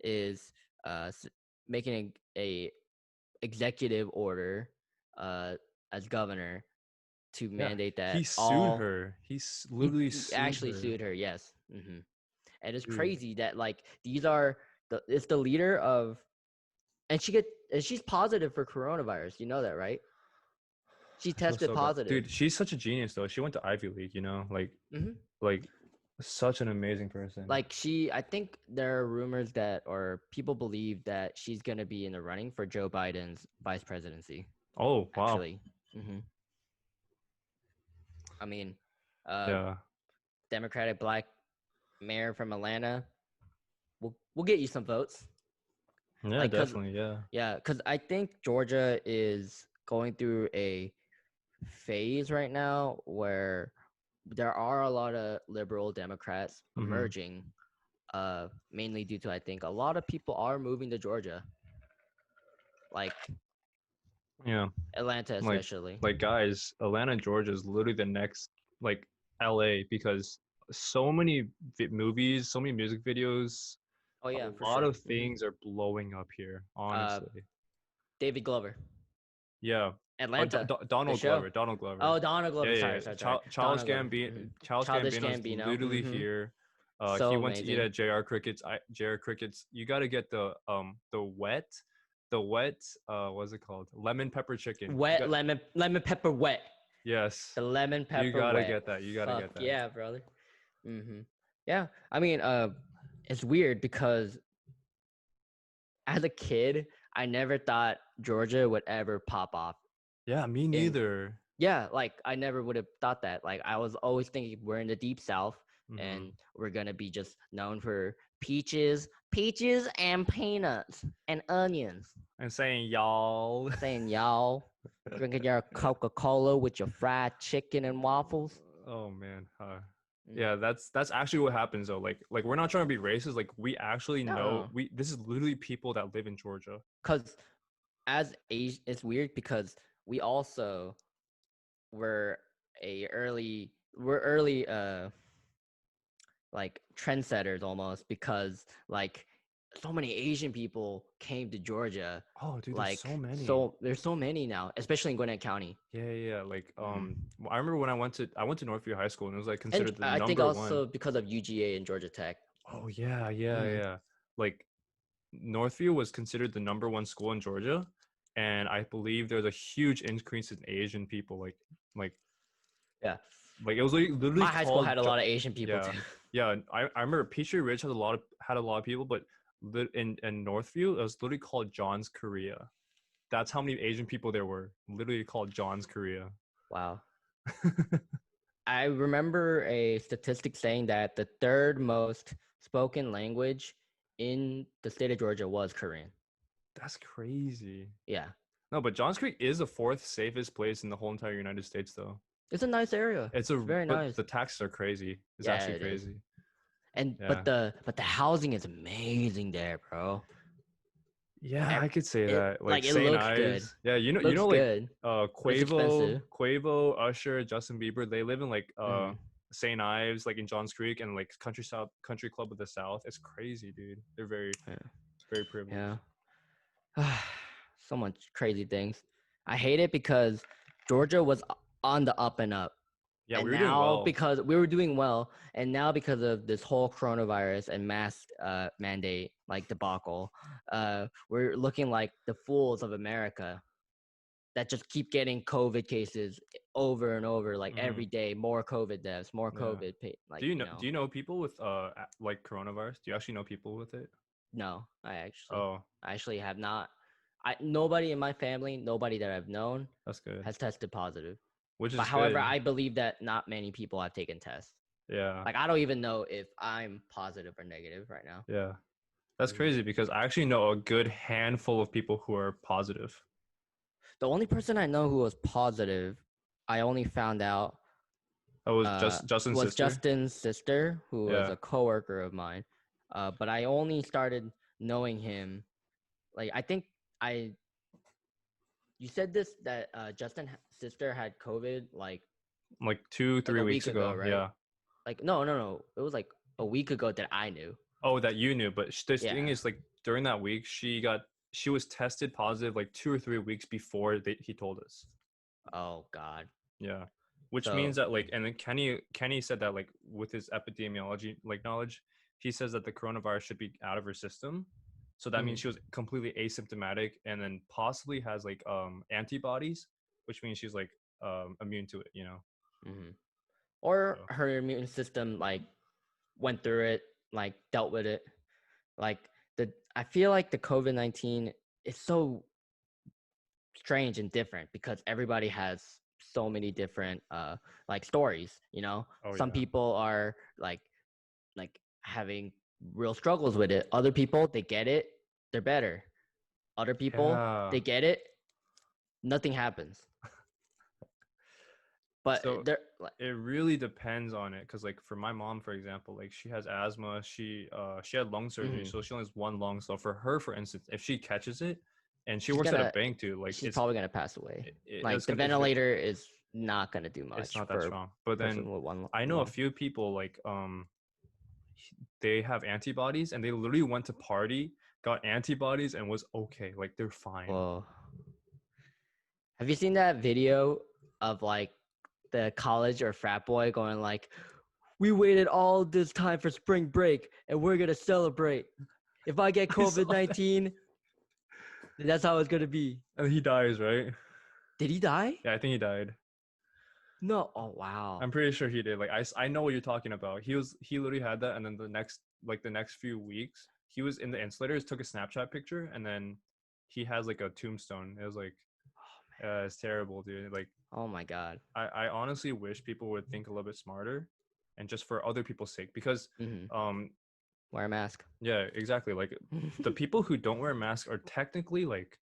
S1: is uh, s- making a executive order as governor to
S2: Yeah.
S1: mandate
S2: He
S1: that
S2: sued
S1: all
S2: her. Literally
S1: he
S2: sued
S1: actually
S2: her,
S1: sued her. Yes. And it's
S2: dude.
S1: crazy that like these are it's the leader of and she's positive for coronavirus. You know that, right? She
S2: I feel
S1: tested
S2: so bad,
S1: positive.
S2: dude. She's such a genius, though. She went to Ivy League, you know,
S1: Hmm.
S2: like such an amazing person.
S1: Like I think there are rumors that or people believe that she's gonna be in the running for Joe Biden's vice presidency.
S2: Oh wow,
S1: Actually, hmm I mean, uh,
S2: yeah,
S1: Democratic black mayor from Atlanta. We'll get you some votes.
S2: yeah,
S1: Like, cause
S2: definitely, yeah.
S1: yeah, cause I think Georgia is going through a phase right now where there are a lot of liberal Democrats
S2: Mm-hmm.
S1: emerging, mainly due to I think a lot of people are moving to Georgia, like
S2: Yeah,
S1: Atlanta
S2: like
S1: especially.
S2: guys, Atlanta, Georgia is literally the next like LA because so many movies, so many music videos,
S1: Oh
S2: a
S1: yeah, for
S2: lot
S1: sure.
S2: of things are blowing up here.
S1: Uh,
S2: Honestly,
S1: David Glover,
S2: yeah.
S1: Atlanta, the
S2: Donald
S1: show.
S2: Glover, Donald Glover.
S1: Oh, Donald
S2: Yeah,
S1: Glover.
S2: yeah,
S1: Sorry,
S2: yeah.
S1: sorry, sorry.
S2: Childish
S1: Donald Glover.
S2: Gambino, Childish
S1: Childish
S2: Gambino's
S1: Gambino.
S2: literally here. He
S1: So
S2: went to eat
S1: amazing.
S2: at JR Cricket's. JR Cricket's. You got to get the wet. What's it called? Lemon pepper chicken. You
S1: Wet
S2: got
S1: lemon pepper wet.
S2: yes.
S1: The lemon
S2: You
S1: pepper
S2: gotta
S1: wet.
S2: get that. You gotta
S1: Fuck
S2: get that.
S1: yeah, brother. Mm-hmm. Yeah, I mean, it's weird because as a kid, I never thought Georgia would ever pop off.
S2: Yeah, me
S1: In
S2: neither.
S1: yeah, like I never would have thought that. Like I was always thinking we're in the deep south
S2: Mm-hmm.
S1: and we're gonna be just known for peaches and peanuts and onions.
S2: And saying y'all.
S1: Saying y'all drinking your Coca Cola with your fried chicken and waffles.
S2: Oh man.
S1: Mm.
S2: Yeah, that's actually what happens though. Like we're not trying to be racist. Like we actually know
S1: No,
S2: we this is literally people that live in Georgia.
S1: because as Asian, it's weird because we also were we're early like trendsetters almost because like so many Asian people came to Georgia.
S2: Oh, dude, there's so
S1: Like
S2: many.
S1: so there's so many now, especially in Gwinnett County.
S2: Yeah, yeah, yeah. Like,
S1: Hmm.
S2: I remember when I went to Northview High School and it was like
S1: And
S2: considered the
S1: I think
S2: number one.
S1: also because of UGA and Georgia Tech.
S2: Oh yeah, yeah,
S1: Hmm.
S2: yeah. Like Northview was considered the number one school in Georgia, and I believe there's a huge increase in Asian people. Like,
S1: Yeah,
S2: like it was literally
S1: my high school
S2: called.
S1: had a lot of Asian people
S2: Yeah,
S1: too.
S2: yeah. I remember Peachtree Ridge had a lot of people, but in Northview it was literally called John's Korea. That's how many Asian people there were. Literally called John's Korea.
S1: Wow. I remember a statistic saying that the third most spoken language in the state of Georgia was Korean.
S2: That's crazy.
S1: Yeah.
S2: No, but Johns Creek is the fourth safest place in the whole entire United States, though.
S1: It's a nice area.
S2: It's
S1: It's very
S2: but
S1: nice.
S2: the taxes are crazy. It's
S1: Yeah,
S2: actually
S1: it is.
S2: crazy.
S1: And
S2: Yeah.
S1: but the housing is amazing there, bro.
S2: Yeah, I could say
S1: It
S2: that. Like
S1: like it
S2: St.
S1: looks good.
S2: Ives. Yeah,
S1: Looks
S2: like
S1: good, but it's
S2: Quavo,
S1: expensive.
S2: Usher, Justin Bieber, they live in like
S1: Hmm.
S2: St. Ives, like in Johns Creek and like Country Club of the South. It's crazy, dude. They're very privileged.
S1: Yeah. Yeah. So much crazy things. I hate it because Georgia was on the up and up.
S2: Yeah,
S1: And
S2: we were doing
S1: now
S2: well.
S1: because we were doing well, and now because of this whole coronavirus and mask mandate like debacle, we're looking like the fools of America that just keep getting COVID cases over and over, like
S2: Hmm.
S1: every day, more COVID deaths, more
S2: Yeah.
S1: COVID, like
S2: Do you know people with like coronavirus? Do you actually know people with it?
S1: no,
S2: Oh,
S1: I actually have not. Nobody in my family, nobody that I've known
S2: that's good.
S1: has tested positive.
S2: Which
S1: But
S2: is
S1: however,
S2: good.
S1: I believe that not many people have taken tests.
S2: Yeah.
S1: Like I don't even know if I'm positive or negative right now.
S2: Yeah. That's
S1: Mhm.
S2: crazy because I actually know a good handful of people who are positive.
S1: The only person I know who was positive, I only found out
S2: That was just Justin's
S1: was
S2: sister.
S1: Justin's sister, who was
S2: Yeah.
S1: a coworker of mine. But I only started knowing him like I think I you said this that Justin's sister had COVID
S2: Like two,
S1: like
S2: three
S1: a week
S2: weeks
S1: ago,
S2: ago.
S1: right?
S2: Yeah.
S1: Like no, it was like a week ago that I knew.
S2: Oh, that you knew. But this thing
S1: Yeah.
S2: is like during that week, she was tested positive like 2 or 3 weeks before he told us.
S1: Oh God.
S2: Yeah. Which means
S1: So
S2: that like, and then Kenny said that like with his epidemiology like knowledge, he says that the coronavirus should be out of her system. So that means
S1: mhm,
S2: she was completely asymptomatic and then possibly has like antibodies, which means she's like immune to it, you know.
S1: mhm. Or
S2: So
S1: her immune system like went through it, like dealt with it. Like I feel like the COVID-19 is so strange and different because everybody has so many different like stories, you know.
S2: oh
S1: Some
S2: yeah.
S1: people are like having real struggles with it. Other people, they get it, they're better. Other people,
S2: Yeah.
S1: they get it, nothing happens. But
S2: So
S1: they're like
S2: it really depends on it because like for my mom for example like she has asthma, she had lung surgery
S1: mhm.
S2: so she only has one lung, so for her for instance if she catches it and she
S1: she's
S2: works at a
S1: gonna
S2: bank too like
S1: she's probably gonna pass away. Like
S2: it's
S1: the
S2: gonna it's gonna
S1: ventilator is not gonna do
S2: it's
S1: much
S2: not that
S1: for a
S2: strong, but then
S1: person with one
S2: I know a
S1: lung.
S2: few people like they have antibodies and they literally went to party, got antibodies and was okay, like they're fine.
S1: Whoa. Have you seen that video of like the college or frat boy going like, "We waited all this time for spring break and we're gonna celebrate. If I get
S2: I saw
S1: COVID
S2: that
S1: 19, then that's how it's gonna be."
S2: and he dies, right?
S1: Did he die?
S2: Yeah, I think he died.
S1: No. Oh wow.
S2: I'm pretty sure he did. Like I know what you're talking about. He literally had that, and then the next few weeks, he was in the insulators, took a Snapchat picture, and then he has like a tombstone. It was like, it's terrible, dude. Like
S1: Oh my god.
S2: I honestly wish people would think a little bit smarter, and just for other people's sake, because
S1: Mm-hmm.
S2: um
S1: Wear a mask.
S2: yeah, exactly. Like the people who don't wear masks are technically like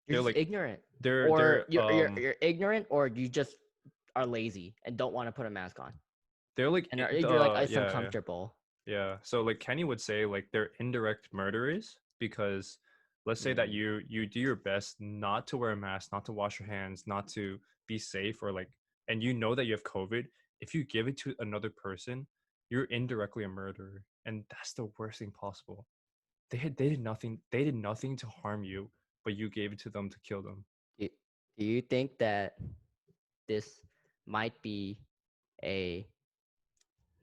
S1: You're
S2: they're
S1: just
S2: like
S1: ignorant, or
S2: they're
S1: you're ignorant, or you just are lazy and don't want to put a mask on,
S2: they're like
S1: and you're like it's
S2: yeah, yeah.
S1: uncomfortable.
S2: Yeah. So like Kenny would say like they're indirect murderers because let's say that
S1: Mm.
S2: you do your best not to wear a mask, not to wash your hands, not to be safe or like and you know that you have COVID, if you give it to another person, you're indirectly a murderer. And that's the worst thing possible. They did nothing to harm you, but you gave it to them to kill them.
S1: Do, do you think that this might be a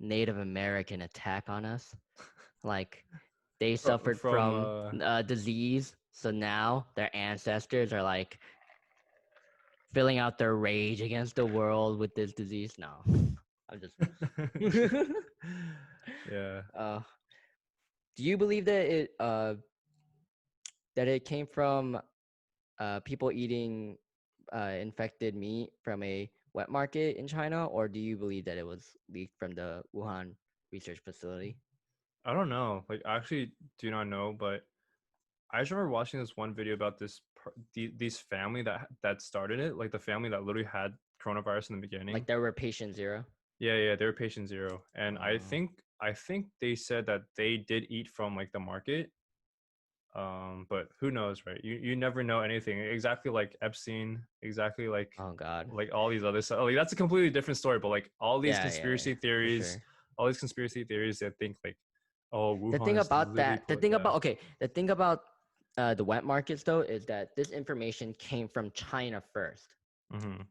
S1: Native American attack on us? Like they suffered
S2: From
S1: from a disease, so now their ancestors are like filling out their rage against the world with this disease. No, I'm just.
S2: yeah.
S1: uh, do you believe that it came from people eating infected meat from a wet market in China, or do you believe that it was leaked from the Wuhan research facility?
S2: I don't know. Like I actually do not know, but I just remember watching this one video about these family that started it, like the family that literally had coronavirus in the beginning.
S1: Like there were patient zero.
S2: Yeah, yeah, they were patient zero, and
S1: Uh,
S2: I think they said that they did eat from like the market. But who knows, right? You never know anything. Exactly like Epstein, exactly
S1: oh God.
S2: like all these other stuff. Like that's a completely different story. But like
S1: Yeah, for sure.
S2: all these conspiracy theories that think like, oh,
S1: The
S2: Wuhan
S1: thing
S2: is
S1: about
S2: literally
S1: that, the
S2: put.
S1: thing
S2: Yeah.
S1: about okay, the thing about the wet markets though is that this information came from China first.
S2: Mm-hmm.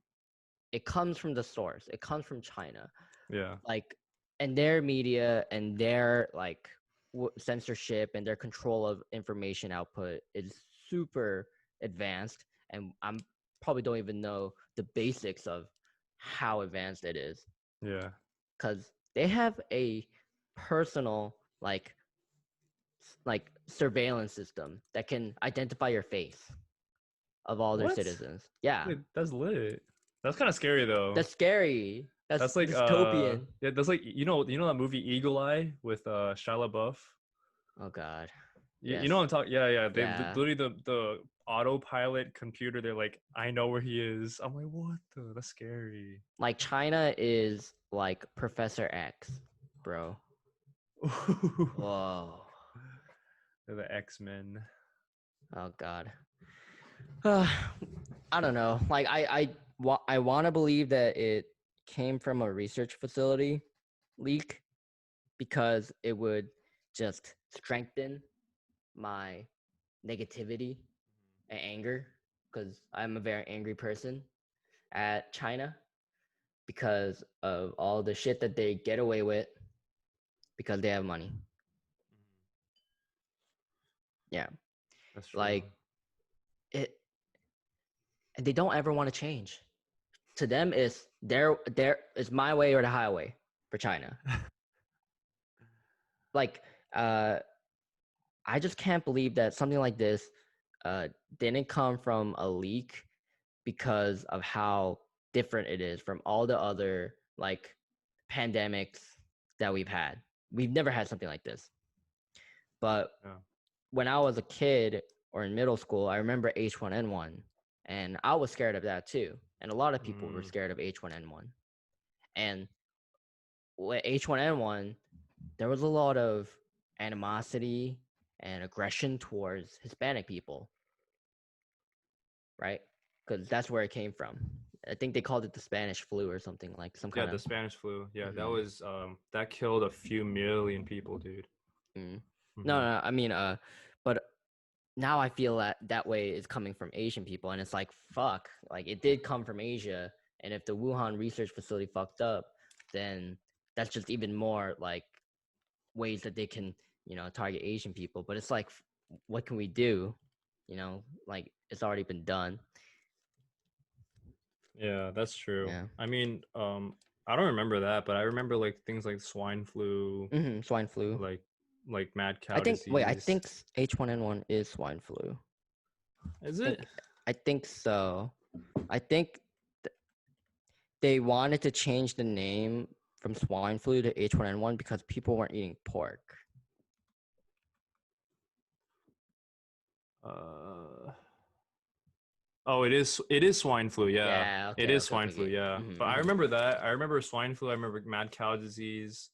S1: It comes from the source. It comes from China.
S2: Yeah.
S1: Like, and their media and their like censorship and their control of information output is super advanced. And I'm probably don't even know the basics of how advanced it is
S2: Yeah.
S1: because they have a personal like surveillance system that can identify your face of all their
S2: What?
S1: citizens. Yeah,
S2: Wait, that's lit. That's kind of scary though.
S1: that's scary. That's
S2: That's like
S1: dystopian.
S2: yeah, that's like you know that movie Eagle Eye with Shia LaBeouf.
S1: Oh God.
S2: You know what
S1: Yes.
S2: I'm talking. Yeah, yeah. They
S1: Yeah.
S2: literally the autopilot computer. They're like, I know where he is. I'm like, what the? That's scary.
S1: Like China is like Professor X, bro. Whoa.
S2: They're the X-Men.
S1: Oh God. I don't know. Like I want to believe that it came from a research facility leak because it would just strengthen my negativity and anger because I'm a very angry person at China because of all the shit that they get away with because they have money. Yeah.
S2: That's true.
S1: Like it and they don't ever want to change. To them is there is my way or the highway for China. Like uh I just can't believe that something like this uh didn't come from a leak because of how different it is from all the other like pandemics that we've had. We've never had something like this. But
S2: Yeah.
S1: when I was a kid or in middle school, I remember H1N1 and I was scared of that too. And a lot of people were
S2: Mm,
S1: scared of H1N1. And with H1N1, there was a lot of animosity and aggression towards Hispanic people, right? Because that's where it came from. I think they called it the Spanish flu or something like some
S2: yeah,
S1: kind
S2: the
S1: of.
S2: Spanish flu. Yeah, that
S1: Mm-hmm,
S2: was that killed a few million people, dude.
S1: mm. No,
S2: Hmm.
S1: no, I mean, but now I feel that that way is coming from Asian people, and it's like fuck, like it did come from Asia, and if the Wuhan research facility fucked up, then that's just even more like ways that they can, target Asian people. But it's like, what can we do? Like it's already been done.
S2: Yeah, that's true.
S1: Yeah.
S2: I mean, I don't remember that, but I remember like things like swine flu,
S1: Swine flu.
S2: like mad
S1: I
S2: cow
S1: think. Wait, I
S2: disease.
S1: think H1N1 is swine flu.
S2: Is
S1: I
S2: it?
S1: think. I think so. I think they wanted to change the name from swine flu to H1N1 because people weren't eating pork.
S2: Uh, oh, it is swine flu. Yeah,
S1: Yeah.
S2: it
S1: Okay.
S2: is
S1: Okay.
S2: swine flu.
S1: Okay.
S2: Yeah, but I
S1: Mm-hmm,
S2: remember that. I remember swine flu. I remember mad cow disease.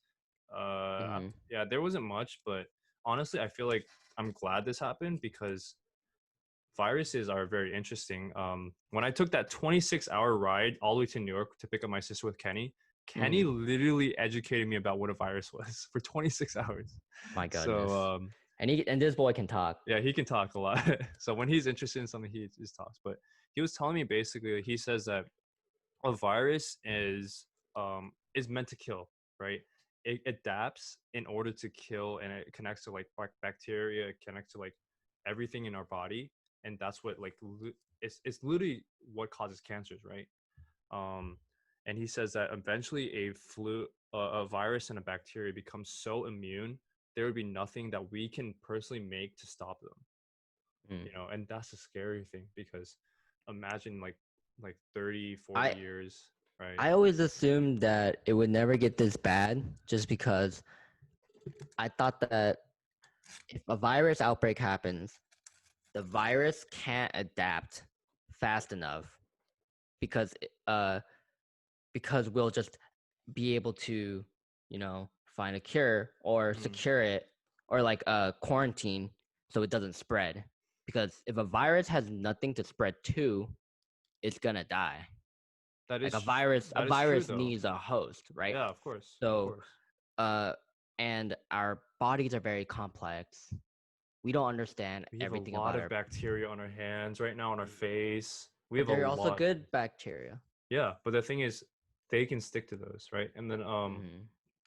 S1: mm-hmm.
S2: Yeah, there wasn't much, but honestly, I feel like I'm glad this happened because viruses are very interesting. When I took that 26-hour ride all the way to New York to pick up my sister with Kenny, Kenny
S1: Mm-hmm.
S2: literally educated me about what a virus was for 26 hours.
S1: My
S2: So
S1: goodness. And this boy can talk.
S2: yeah, he can talk a lot. So when he's interested in something, he just talks. But he was telling me basically, he says that a virus is meant to kill, right? It adapts in order to kill, and it connects to like bacteria, it connects to like everything in our body, and that's what like it's literally what causes cancers, right? Um, and he says that eventually a virus and a bacteria becomes so immune, there would be nothing that we can personally make to stop them,
S1: Mm.
S2: and that's a scary thing because imagine like 30, 40
S1: I
S2: years, right?
S1: I always assumed that it would never get this bad just because I thought that if a virus outbreak happens, the virus can't adapt fast enough because because we'll just be able to, find a cure or
S2: Mm,
S1: secure it or like quarantine so it doesn't spread. Because if a virus has nothing to spread to, it's gonna die. Like a
S2: that is true
S1: virus
S2: though.
S1: needs a host, right?
S2: Yeah, of course, of
S1: So
S2: course.
S1: uh and our bodies are very complex. We don't understand
S2: We have a
S1: everything
S2: lot
S1: about
S2: of
S1: our,
S2: bacteria on our hands right now, on our face. We
S1: but
S2: have a
S1: they're also
S2: lot.
S1: good bacteria.
S2: Yeah, but the thing is, they can stick to those, right? And then
S1: Hmm.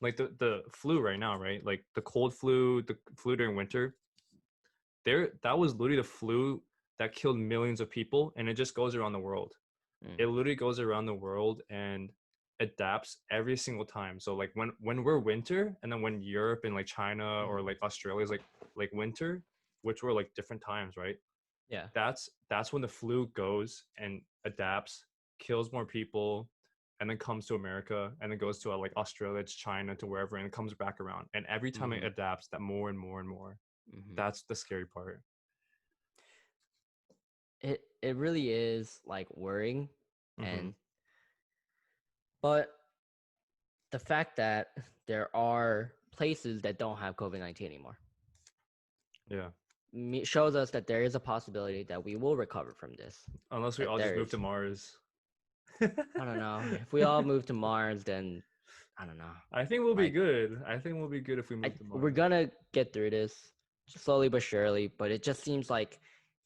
S2: like the flu right now, right? Like the cold flu, the flu during winter, that was literally the flu that killed millions of people, and it just goes around the world. It
S1: Mm.
S2: literally goes around the world and adapts every single time. So like when we're winter, and then when Europe and like China or
S1: Hmm.
S2: like Australia is like winter, which were like different times, right?
S1: Yeah.
S2: That's when the flu goes and adapts, kills more people, and then comes to America, and then goes to like Australia, to China, to wherever, and it comes back around. And every time it
S1: Mm-hmm.
S2: adapts that more and more and more.
S1: Mm-hmm.
S2: That's the scary part.
S1: It really is like worrying,
S2: Mm-hmm.
S1: and but the fact that there are places that don't have COVID-19 anymore
S2: Yeah.
S1: shows us that there is a possibility that we will recover from this.
S2: Unless we
S1: That
S2: all just
S1: there
S2: move to
S1: is.
S2: Mars.
S1: I don't know. If we all move to Mars, then I don't know.
S2: I think we'll be
S1: Like,
S2: good. I think we'll be good if we move to
S1: we're
S2: Mars.
S1: gonna get through this slowly but surely. But it just seems like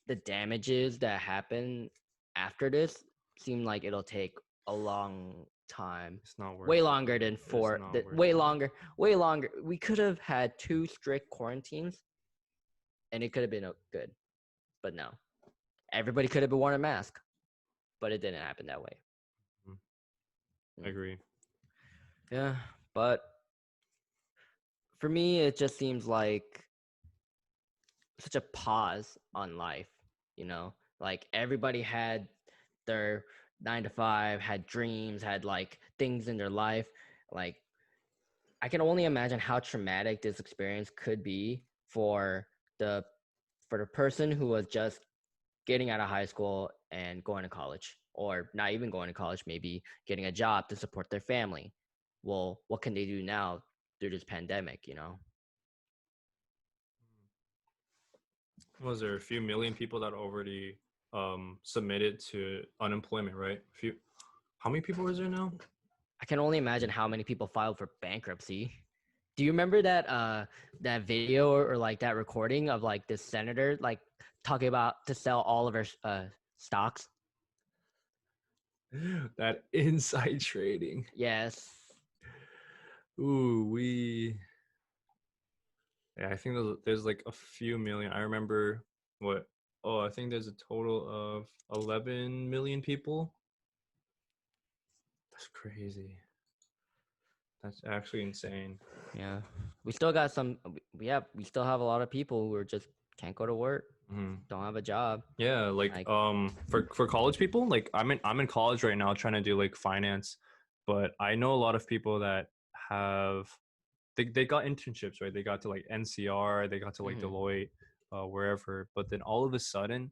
S1: the damages that happen after this seem like it'll take a long time,
S2: It's not worth
S1: way
S2: it,
S1: longer
S2: dude.
S1: than
S2: It's not worth
S1: way
S2: it.
S1: longer, way longer. We could have had 2 strict quarantines, and it could have been good. But no, everybody could have been wearing a mask, but it didn't happen that way.
S2: I agree.
S1: Yeah, but for me, it just seems like such a pause on life, you know? Like everybody had their 9 to 5, had dreams, had like things in their life. Like I can only imagine how traumatic this experience could be the for the person who was just getting out of high school and going to college, or not even going to college, maybe getting a job to support their family. Well, what can they do now through this pandemic, you know?
S2: Was there a few million people that already submitted to unemployment, right? How many people is there now?
S1: I can only imagine how many people filed for bankruptcy. Do you remember that video or like that recording of like this senator like talking about to sell all of her stocks?
S2: That inside trading.
S1: Yes.
S2: Ooh, yeah, I think there's like a few million. I remember what? Oh, I think there's a total of 11 million people. That's crazy. That's actually insane.
S1: Yeah. We still got some we still have a lot of people who are just can't go to work,
S2: Mm-hmm.
S1: don't have a job.
S2: Yeah, like
S1: Like
S2: for college people, like I'm in college right now trying to do like finance, but I know a lot of people that have they got internships, right? They got to like NCR, they got to like
S1: mhm.
S2: Deloitte, wherever, but then all of a sudden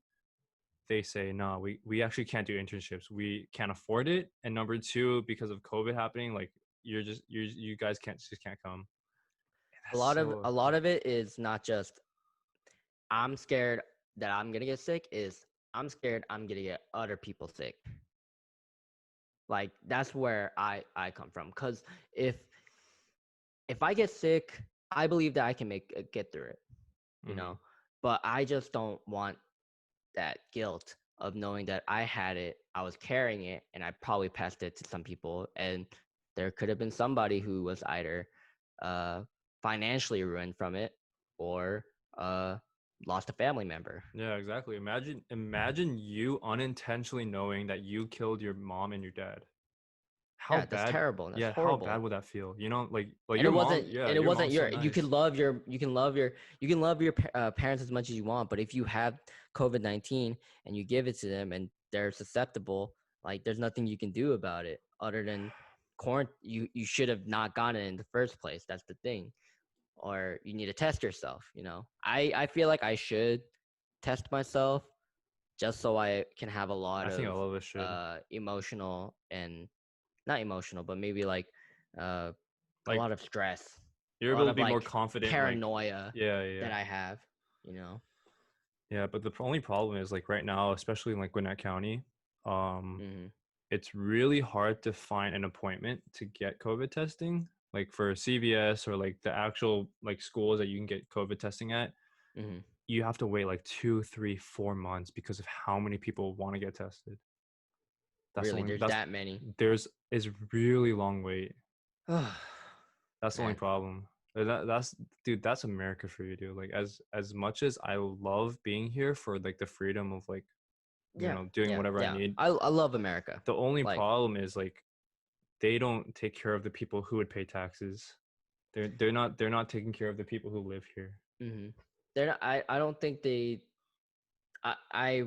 S2: they say, no, we actually can't do internships. We can't afford it. And number two, because of COVID happening, like you guys can't come. And
S1: A
S2: that's
S1: lot of
S2: so
S1: a lot of it is not just I'm scared that I'm going to get sick, is I'm scared I'm going to get other people sick. Like that's where I come from, cuz if if I get sick, I believe that I can get through it, you
S2: mm-hmm.
S1: know. But I just don't want that guilt of knowing that I had it, I was carrying it, and I probably passed it to some people, and there could have been somebody who was either uh, financially ruined from it or uh, lost a family member.
S2: Yeah, exactly. Imagine you unintentionally knowing that you killed your mom and your dad. How
S1: Yeah, that's
S2: bad?
S1: terrible. That's
S2: Yeah, how bad
S1: horrible.
S2: would that feel? You know, like
S1: And
S2: your mom. Yeah,
S1: it
S2: your
S1: wasn't
S2: mom's so
S1: your you
S2: nice.
S1: can love your you can love your parents as much as you want, but if you have COVID-19 and you give it to them and they're susceptible, like there's nothing you can do about it other than you should have not gotten it in the first place. That's the thing. Or you need to test yourself, you know. I feel like I should test myself just so I can have a lot
S2: I think
S1: of
S2: all of us should.
S1: emotional and not emotional, but maybe like uh, a
S2: Like
S1: lot of stress,
S2: you're
S1: a lot
S2: able to
S1: of
S2: be more
S1: like
S2: confident. Like
S1: paranoia
S2: yeah, yeah,
S1: that I have, you know.
S2: yeah. But the only problem is like right now, especially in like Gwinnett County, um,
S1: Hmm.
S2: it's really hard to find an appointment to get COVID testing. Like for CVS or like the actual like schools that you can get COVID testing at,
S1: Hmm.
S2: you have to wait like 2, 3, 4 months because of how many people want to get tested. That's the
S1: Really,
S2: only
S1: there's that many.
S2: there's is really long wait.
S1: Oh,
S2: That's the only
S1: man.
S2: problem. That's dude, that's America for you, dude. Like as much as I love being here for like the freedom of like,
S1: Yeah,
S2: doing
S1: yeah,
S2: whatever I
S1: yeah.
S2: need.
S1: I love America.
S2: The only
S1: Like,
S2: problem is like they don't take care of the people who would pay taxes. They're not taking care of the people who live here.
S1: hmm they're not, I don't think they. I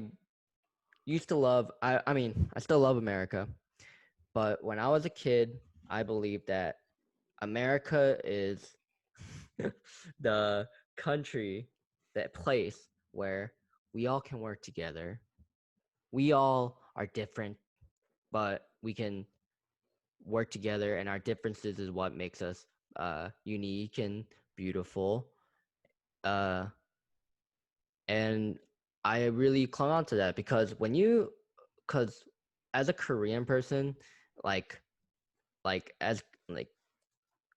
S1: used to love. I mean, I still love America, But when I was a kid, I believed that America is the country, that place where we all can work together. We all are different, but we can work together, and our differences is what makes us unique and beautiful. Uh, and I really clung on to that because because as a Korean person, like as like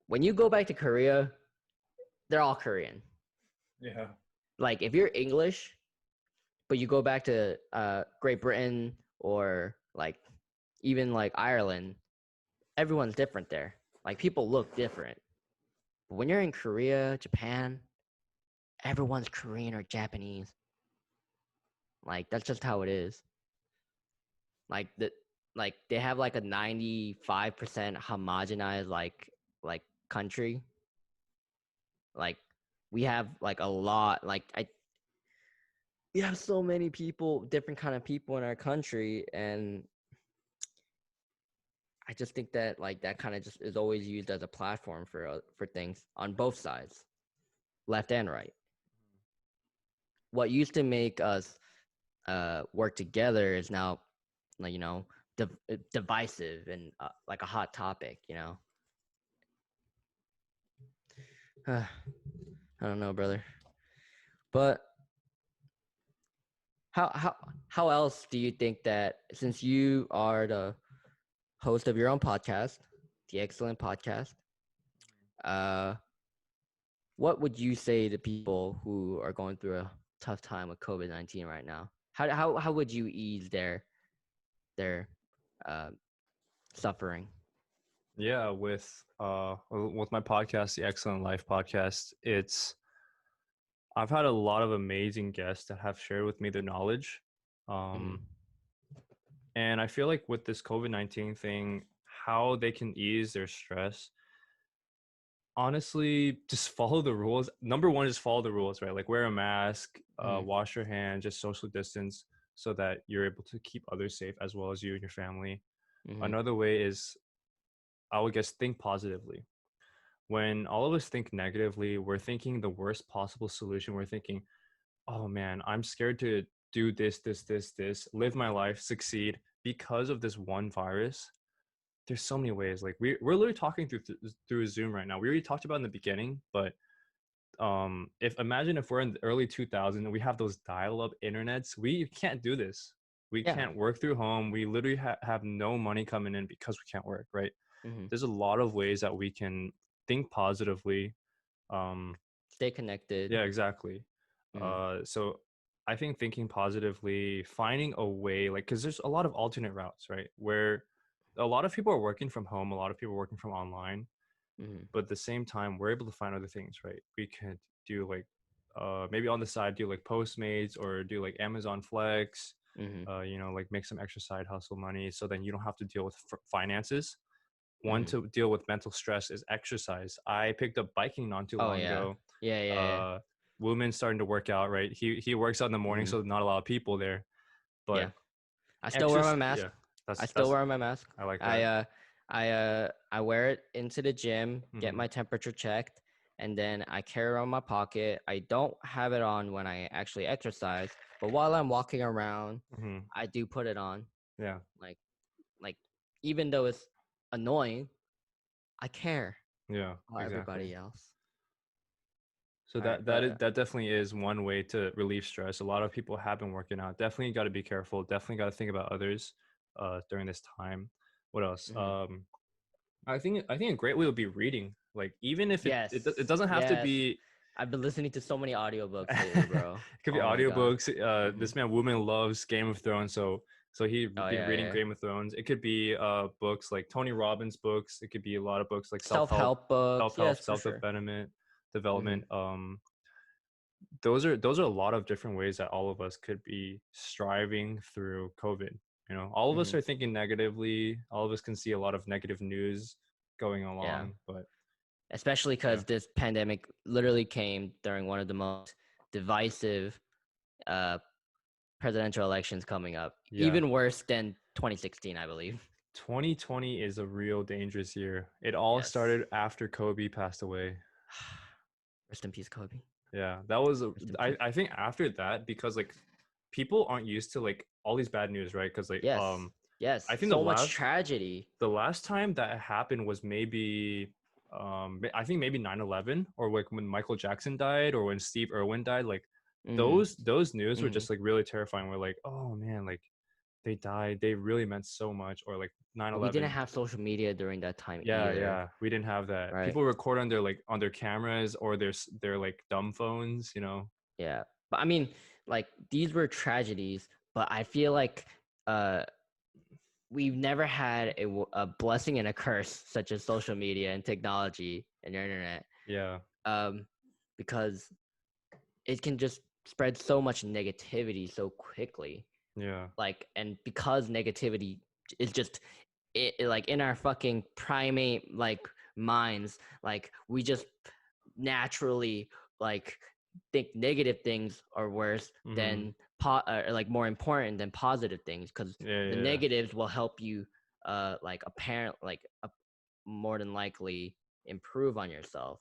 S1: when you go back to Korea, they're all Korean.
S2: Yeah.
S1: Like if you're English, but you go back to Great Britain or like even like Ireland, everyone's different there. Like people look different. But when you're in Korea, Japan, everyone's Korean or Japanese. Like that's just how it is. Like the like they have like a 95% homogenized like country. Like we have like a lot like I we have so many people, different kind of people in our country, and I just think that like that kind of just is always used as a platform for things on both sides, left and right. What used to make us work together is now like divisive and like a hot topic. I don't know, brother. But how else do you think that since you are the host of your own podcast, the Excellent Podcast, uh, what would you say to people who are going through a tough time with COVID-19 right now? How would you ease their uh, suffering?
S2: Yeah, with my podcast, the Excellent Life podcast, I've had a lot of amazing guests that have shared with me their knowledge.
S1: Mm-hmm.
S2: Um, and I feel like with this COVID-19 thing, how they can ease their stress, honestly, just follow the rules. Number one, just follow the rules, right? Like wear a mask,
S1: Mm-hmm.
S2: wash your hands, just social distance so that you're able to keep others safe as well as you and your family.
S1: Mm-hmm.
S2: Another way is, I would guess, think positively. When all of us think negatively, we're thinking the worst possible solution. We're thinking, oh man, I'm scared to do this, live my life, succeed because of this one virus. There's so many ways. Like we're literally talking through Zoom right now. We already talked about in the beginning, but if imagine if we're in the early 2000s and we have those dial-up internets, we can't do this. We
S1: Yeah.
S2: can't work through home. We literally have no money coming in because we can't work, right?
S1: Mm-hmm.
S2: There's a lot of ways that we can think positively. um
S1: Stay connected.
S2: yeah, exactly.
S1: Mm-hmm.
S2: So I think thinking positively, finding a way, like, because there's a lot of alternate routes, right, where a lot of people are working from home, a lot of people are working from online,
S1: Mm-hmm.
S2: but at the same time we're able to find other things, right? We could do like maybe on the side do like Postmates or do like Amazon Flex,
S1: Mm-hmm.
S2: like make some extra side hustle money so then you don't have to deal with finances. One
S1: Mm-hmm.
S2: to deal with mental stress is exercise. I picked up biking not too
S1: Oh
S2: long
S1: yeah.
S2: ago.
S1: Yeah.
S2: uh Woman's starting to work out, right? He works out in the morning,
S1: Mm-hmm.
S2: so not a lot of people there,
S1: Yeah.
S2: but
S1: I still wear my
S2: exercise,
S1: mask.
S2: yeah,
S1: I
S2: that's
S1: still wear my mask.
S2: I like
S1: I
S2: that.
S1: I wear it into the gym, get
S2: Hmm.
S1: my temperature checked, and then I carry it around my pocket. I don't have it on when I actually exercise, but while I'm walking around,
S2: Hmm.
S1: I do put it on.
S2: Yeah,
S1: Like like even though it's annoying, I care
S2: yeah,
S1: about
S2: exactly.
S1: everybody else.
S2: So
S1: All right,
S2: that definitely is one way to relieve stress. A lot of people have been working out. Definitely got to be careful. Definitely got to think about others during this time. What else?
S1: mm-hmm.
S2: I think a great way would be reading. Like even if it
S1: Yes,
S2: doesn't have to
S1: yes.
S2: be.
S1: I've been listening to so many audiobooks lately,
S2: It
S1: bro.
S2: could be
S1: Oh my god.
S2: audiobooks.
S1: Mm-hmm.
S2: This man Woman loves Game of Thrones, so he
S1: Oh
S2: been reading
S1: yeah.
S2: Game of Thrones. It could be books like Tony Robbins books. It could be a lot of books like
S1: Self-help books, yes, for
S2: self
S1: sure.
S2: development,
S1: Mm-hmm.
S2: development. Those are a lot of different ways that all of us could be striving through COVID. All of us
S1: Mm-hmm.
S2: are thinking negatively. All of us can see a lot of negative news going
S1: Yeah,
S2: along, but
S1: especially
S2: yeah,
S1: because this pandemic literally came during one of the most divisive uh, presidential elections coming up,
S2: yeah,
S1: even worse than 2016, I believe.
S2: 2020 is a real dangerous year. It all
S1: Yes.
S2: started after Kobe passed away.
S1: Rest in peace, Kobe.
S2: Yeah, that was
S1: Rest in peace.
S2: I think after that, because like people aren't used to like all these bad news, right? Because like
S1: Yes.
S2: I
S1: Yes.
S2: think
S1: So much tragedy.
S2: the last time that happened was maybe I think maybe 9/11, or like when Michael Jackson died, or when Steve Irwin died. Like
S1: Mm-hmm.
S2: those news were
S1: Mm-hmm.
S2: just like really terrifying. We're like, oh man, like they died, they really meant so much. Or like nine
S1: But we didn't
S2: eleven.
S1: have social media during that time
S2: Yeah,
S1: either,
S2: yeah, we didn't have that.
S1: right?
S2: People record on their like on their cameras or their like dumb phones, you know.
S1: Yeah. But I mean, like these were tragedies, but I feel like uh we've never had a blessing and a curse such as social media and technology and the internet.
S2: Yeah,
S1: Um because it can just spread so much negativity so quickly.
S2: yeah,
S1: Like, and because negativity is just like in our fucking primate like minds, like we just naturally like think negative things are worse
S2: mm-hmm.
S1: than like more important than positive things, because
S2: Yeah,
S1: the
S2: yeah,
S1: negatives will help you like apparent like more than likely improve on yourself,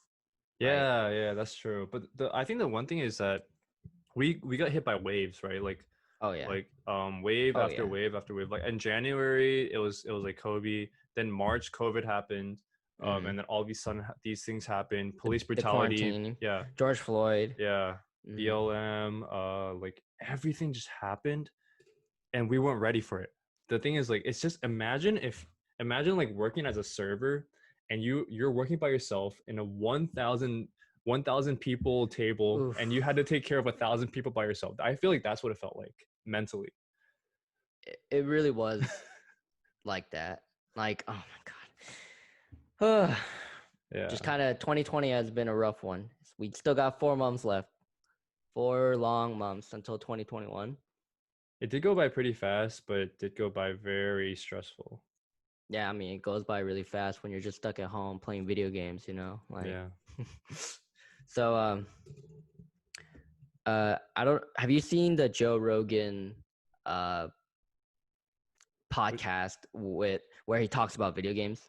S1: right?
S2: yeah, yeah. That's true. But I think the one thing is that we got hit by waves, right?
S1: Oh yeah.
S2: Wave
S1: Oh
S2: after
S1: yeah.
S2: wave after wave. Like in January, it was like Kobe. Then March, COVID happened,
S1: Hmm.
S2: and then all of a sudden these things happened. Police
S1: The
S2: brutality.
S1: quarantine,
S2: Yeah,
S1: George Floyd.
S2: yeah.
S1: Hmm.
S2: BLM. Like everything just happened, and we weren't ready for it. The thing is, like, it's just imagine like working as a server, and you're working by yourself in a 1,000 people table, and you
S1: Oof.
S2: had to take care of 1,000 people by yourself. I feel like that's what it felt like mentally.
S1: It really was like that. Like, oh my god. Just
S2: Yeah,
S1: kind of 2020 has been a rough one. We still got 4 months left. 4 long months until 2021.
S2: it did go by pretty fast, but it did go by very stressful.
S1: Yeah, I mean, it goes by really fast when you're just stuck at home playing video games, you know? Like
S2: Yeah,
S1: so I don't have you seen the Joe Rogan uh
S2: But
S1: podcast with where he talks about video games?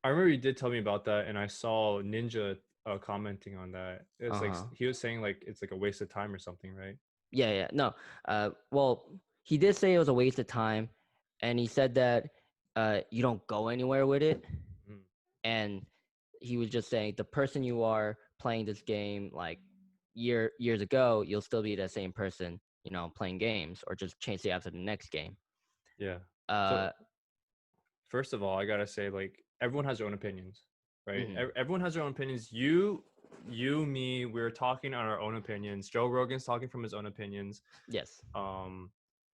S2: I remember you did tell me about that, and I saw Ninja commenting on that. It's like
S1: Uh-huh.
S2: he was saying like it's like a waste of time or something, right?
S1: Yeah, yeah. No. Well, he did say it was a waste of time, and he said that you don't go anywhere with it.
S2: Mm.
S1: And he was just saying the person you are playing this game like years ago, you'll still be the same person, you know, playing games, or just change the app to the next game.
S2: Yeah. So
S1: Uh,
S2: first of all, I gotta say, like, everyone has their own opinions, right?
S1: mhm.
S2: Everyone has their own opinions. Me, we're talking on our own opinions. Joe Rogan's talking from his own opinions.
S1: Yes.
S2: Um,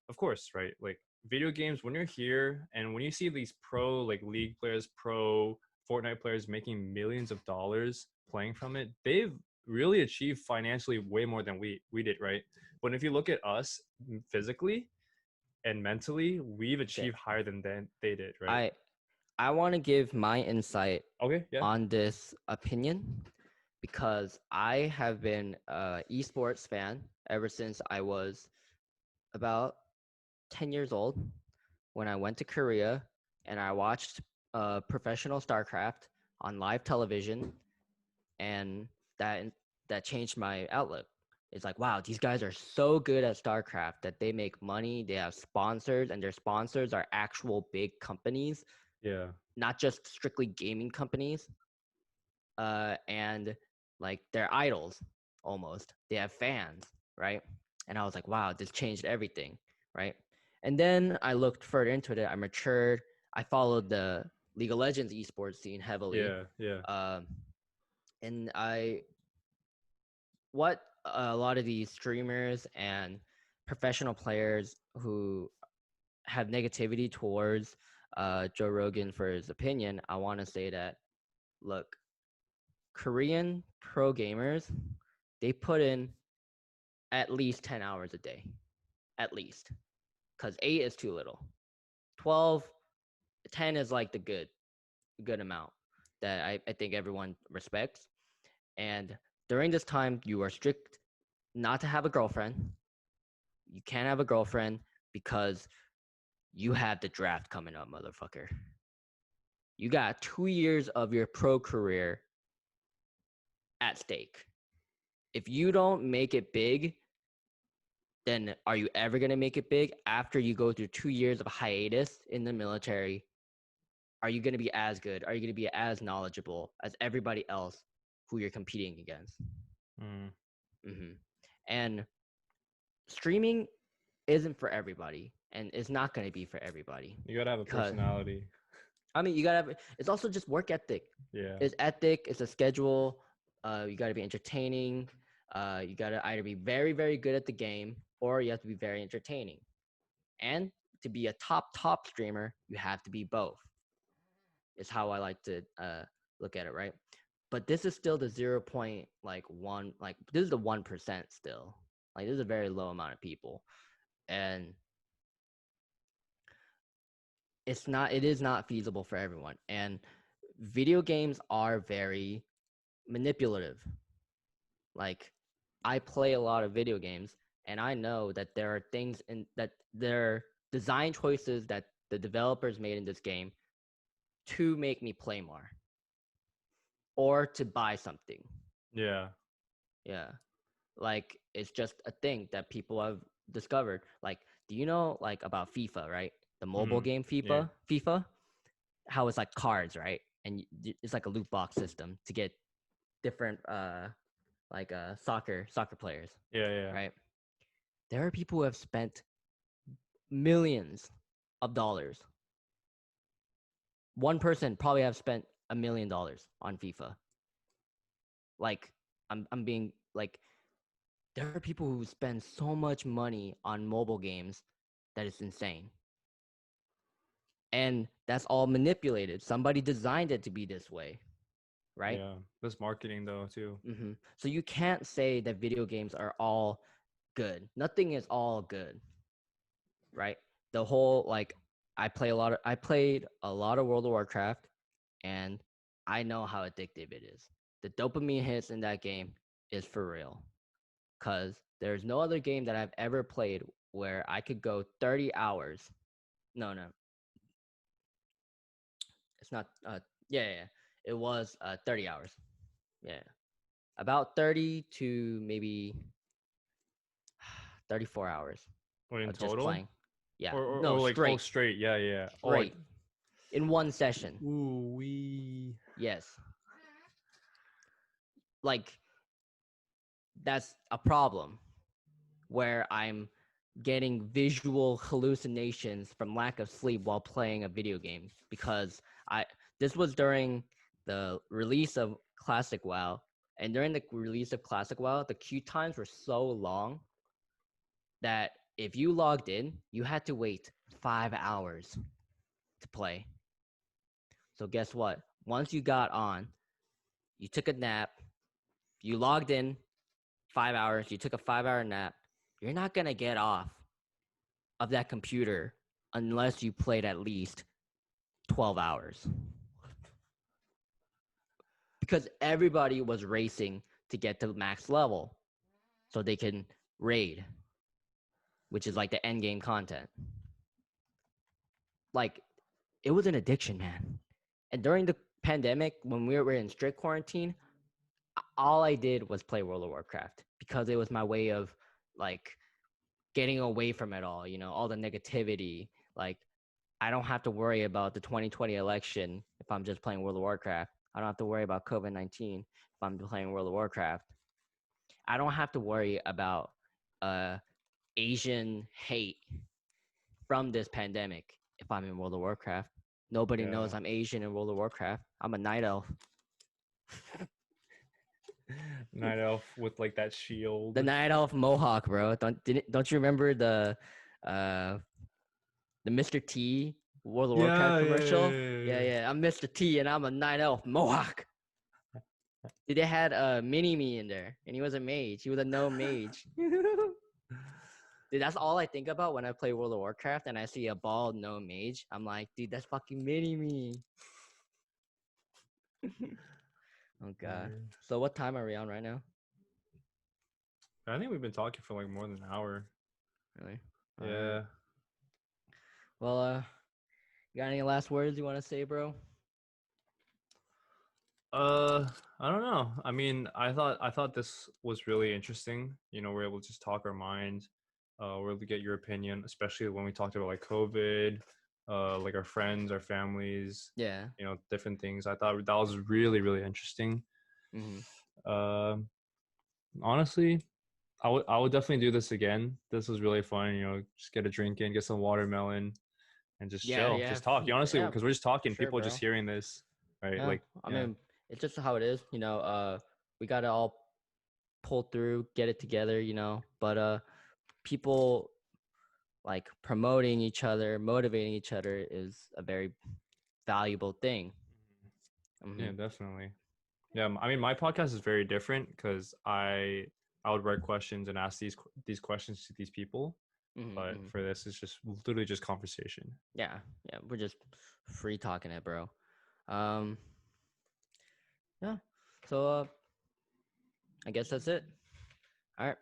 S2: of course, right? Like video games, when you're here and when you see these pro like league players, pro Fortnite players making millions of dollars playing from it, they've really achieved financially way more than we did, right? But if you look at us physically and mentally, we've
S1: Okay.
S2: achieved higher than they did, right?
S1: I I want to give my insight
S2: Okay, yeah.
S1: on this opinion because I have been a esports fan ever since I was about 10 years old, when I went to Korea and I watched professional StarCraft on live television, and that changed my outlook. It's like, wow, these guys are so good at StarCraft that they make money, they have sponsors, and their sponsors are actual big companies,
S2: Yeah.
S1: not just strictly gaming companies. And like they're idols almost. They have fans, right? And I was like, wow, this changed everything, right? And then I looked further into it. I matured. I followed the League of Legends esports scene heavily,
S2: Yeah, yeah.
S1: um, and I what a lot of these streamers and professional players who have negativity towards Joe Rogan for his opinion. I want to say that look, Korean pro gamers, they put in at least 10 hours a day, at least, because 8 is too little. 12, 10 is like the good amount that I think everyone respects. And during this time, you are strict not to have a girlfriend. You can't have a girlfriend because you have the draft coming up, motherfucker. You got 2 years of your pro career at stake. If you don't make it big, then are you ever going to make it big after you go through 2 years of hiatus in the military? Are you going to be as good? Are you going to be as knowledgeable as everybody else who you're competing against? And streaming isn't for everybody, and it's not going to be for everybody.
S2: You gotta have a personality.
S1: I mean, you gotta have. It's also just work ethic.
S2: Yeah.
S1: It's ethic. It's a schedule. You gotta be entertaining. You gotta either be very, very good at the game, or you have to be very entertaining. And to be a top streamer, you have to be both. Is how I like to look at it, right? But this is still the 0.1. Like this is the 1% still. Like this is a very low amount of people, and it is not feasible for everyone. And video games are very manipulative. Like I play a lot of video games, and I know that there are things in that there are design choices that the developers made in this game to make me play more or to buy something.
S2: Yeah.
S1: Like it's just a thing that people have discovered. Like, do you know like about FIFA, right? The mobile game FIFA, how it's like cards, right? And it's like a loot box system to get different soccer players.
S2: Yeah.
S1: Right? There are people who have spent millions of dollars. One person probably have spent $1 million on FIFA. Like I'm being like, there are people who spend so much money on mobile games that it's insane. And that's all manipulated. Somebody designed it to be this way, right?
S2: Yeah, there's marketing though too.
S1: So you can't say that video games are all good. Nothing is all good, right? The whole like I played a lot of World of Warcraft, and I know how addictive it is. The dopamine hits in that game is for real, because there's no other game that I've ever played where I could go 30 hours. No, it's not. Yeah. It was 30 hours. Yeah, about 30 to maybe 34 hours
S2: Wait, in
S1: of just
S2: total?
S1: playing. Yeah,
S2: Or
S1: no,
S2: like
S1: straight.
S2: straight. Yeah.
S1: Straight. In one session.
S2: Ooh wee.
S1: Yes. Like that's a problem where I'm getting visual hallucinations from lack of sleep while playing a video game, because this was during the release of Classic WoW, and during the release of Classic WoW, the queue times were so long that if you logged in, you had to wait 5 hours to play. So guess what? Once you got on, you took a nap, you logged in 5 hours, you took a 5-hour nap, you're not going to get off of that computer unless you played at least 12 hours. Because everybody was racing to get to max level so they can raid, which is like the end game content. Like, it was an addiction, man. And during the pandemic, when we were in strict quarantine, all I did was play World of Warcraft, because it was my way of like getting away from it all, all the negativity. Like, I don't have to worry about the 2020 election if I'm just playing World of Warcraft. I don't have to worry about COVID-19 if I'm playing World of Warcraft. I don't have to worry about Asian hate from this pandemic if I'm in World of Warcraft. Nobody knows I'm Asian in World of Warcraft. I'm a night elf.
S2: Night elf with like that shield.
S1: The night elf mohawk, bro. Don't you remember the Mr. T World of Warcraft commercial? Yeah. I'm Mr. T and I'm a night elf mohawk. Dude, they had a mini me in there, and he was a mage. He was a gnome mage. Dude, that's all I think about when I play World of Warcraft and I see a bald gnome mage. I'm like, dude, that's fucking mini me. Oh god. So what time are we on right now?
S2: I think we've been talking for like more than an hour.
S1: Really?
S2: Yeah.
S1: Well, you got any last words you want to say, bro?
S2: I don't know. I mean, I thought this was really interesting. You know, we're able to just talk our mind. We're able to get your opinion, especially when we talked about like COVID, like our friends, our families,
S1: Yeah.
S2: you know, different things. I thought that was really, really interesting.
S1: Mm-hmm.
S2: Uh, Honestly, I would definitely do this again. This was really fun. You know, just get a drink in, get some watermelon, and just
S1: Yeah,
S2: chill,
S1: yeah,
S2: just talk. You honestly,
S1: yeah,
S2: because we're just
S1: for
S2: talking,
S1: sure,
S2: people are just
S1: bro.
S2: hearing this, right?
S1: Yeah,
S2: Like,
S1: I
S2: yeah,
S1: mean, it's just how it is, we gotta all pull through, get it together, but people like promoting each other, motivating each other is a very valuable thing.
S2: yeah,
S1: Mm-hmm.
S2: definitely. Yeah, I mean, my podcast is very different because I would write questions and ask these questions to these people.
S1: Mm-hmm.
S2: But
S1: Mm-hmm.
S2: for this, it's just literally just conversation.
S1: Yeah, yeah, we're just free talking it, bro. Um, yeah. So I guess that's it. All right.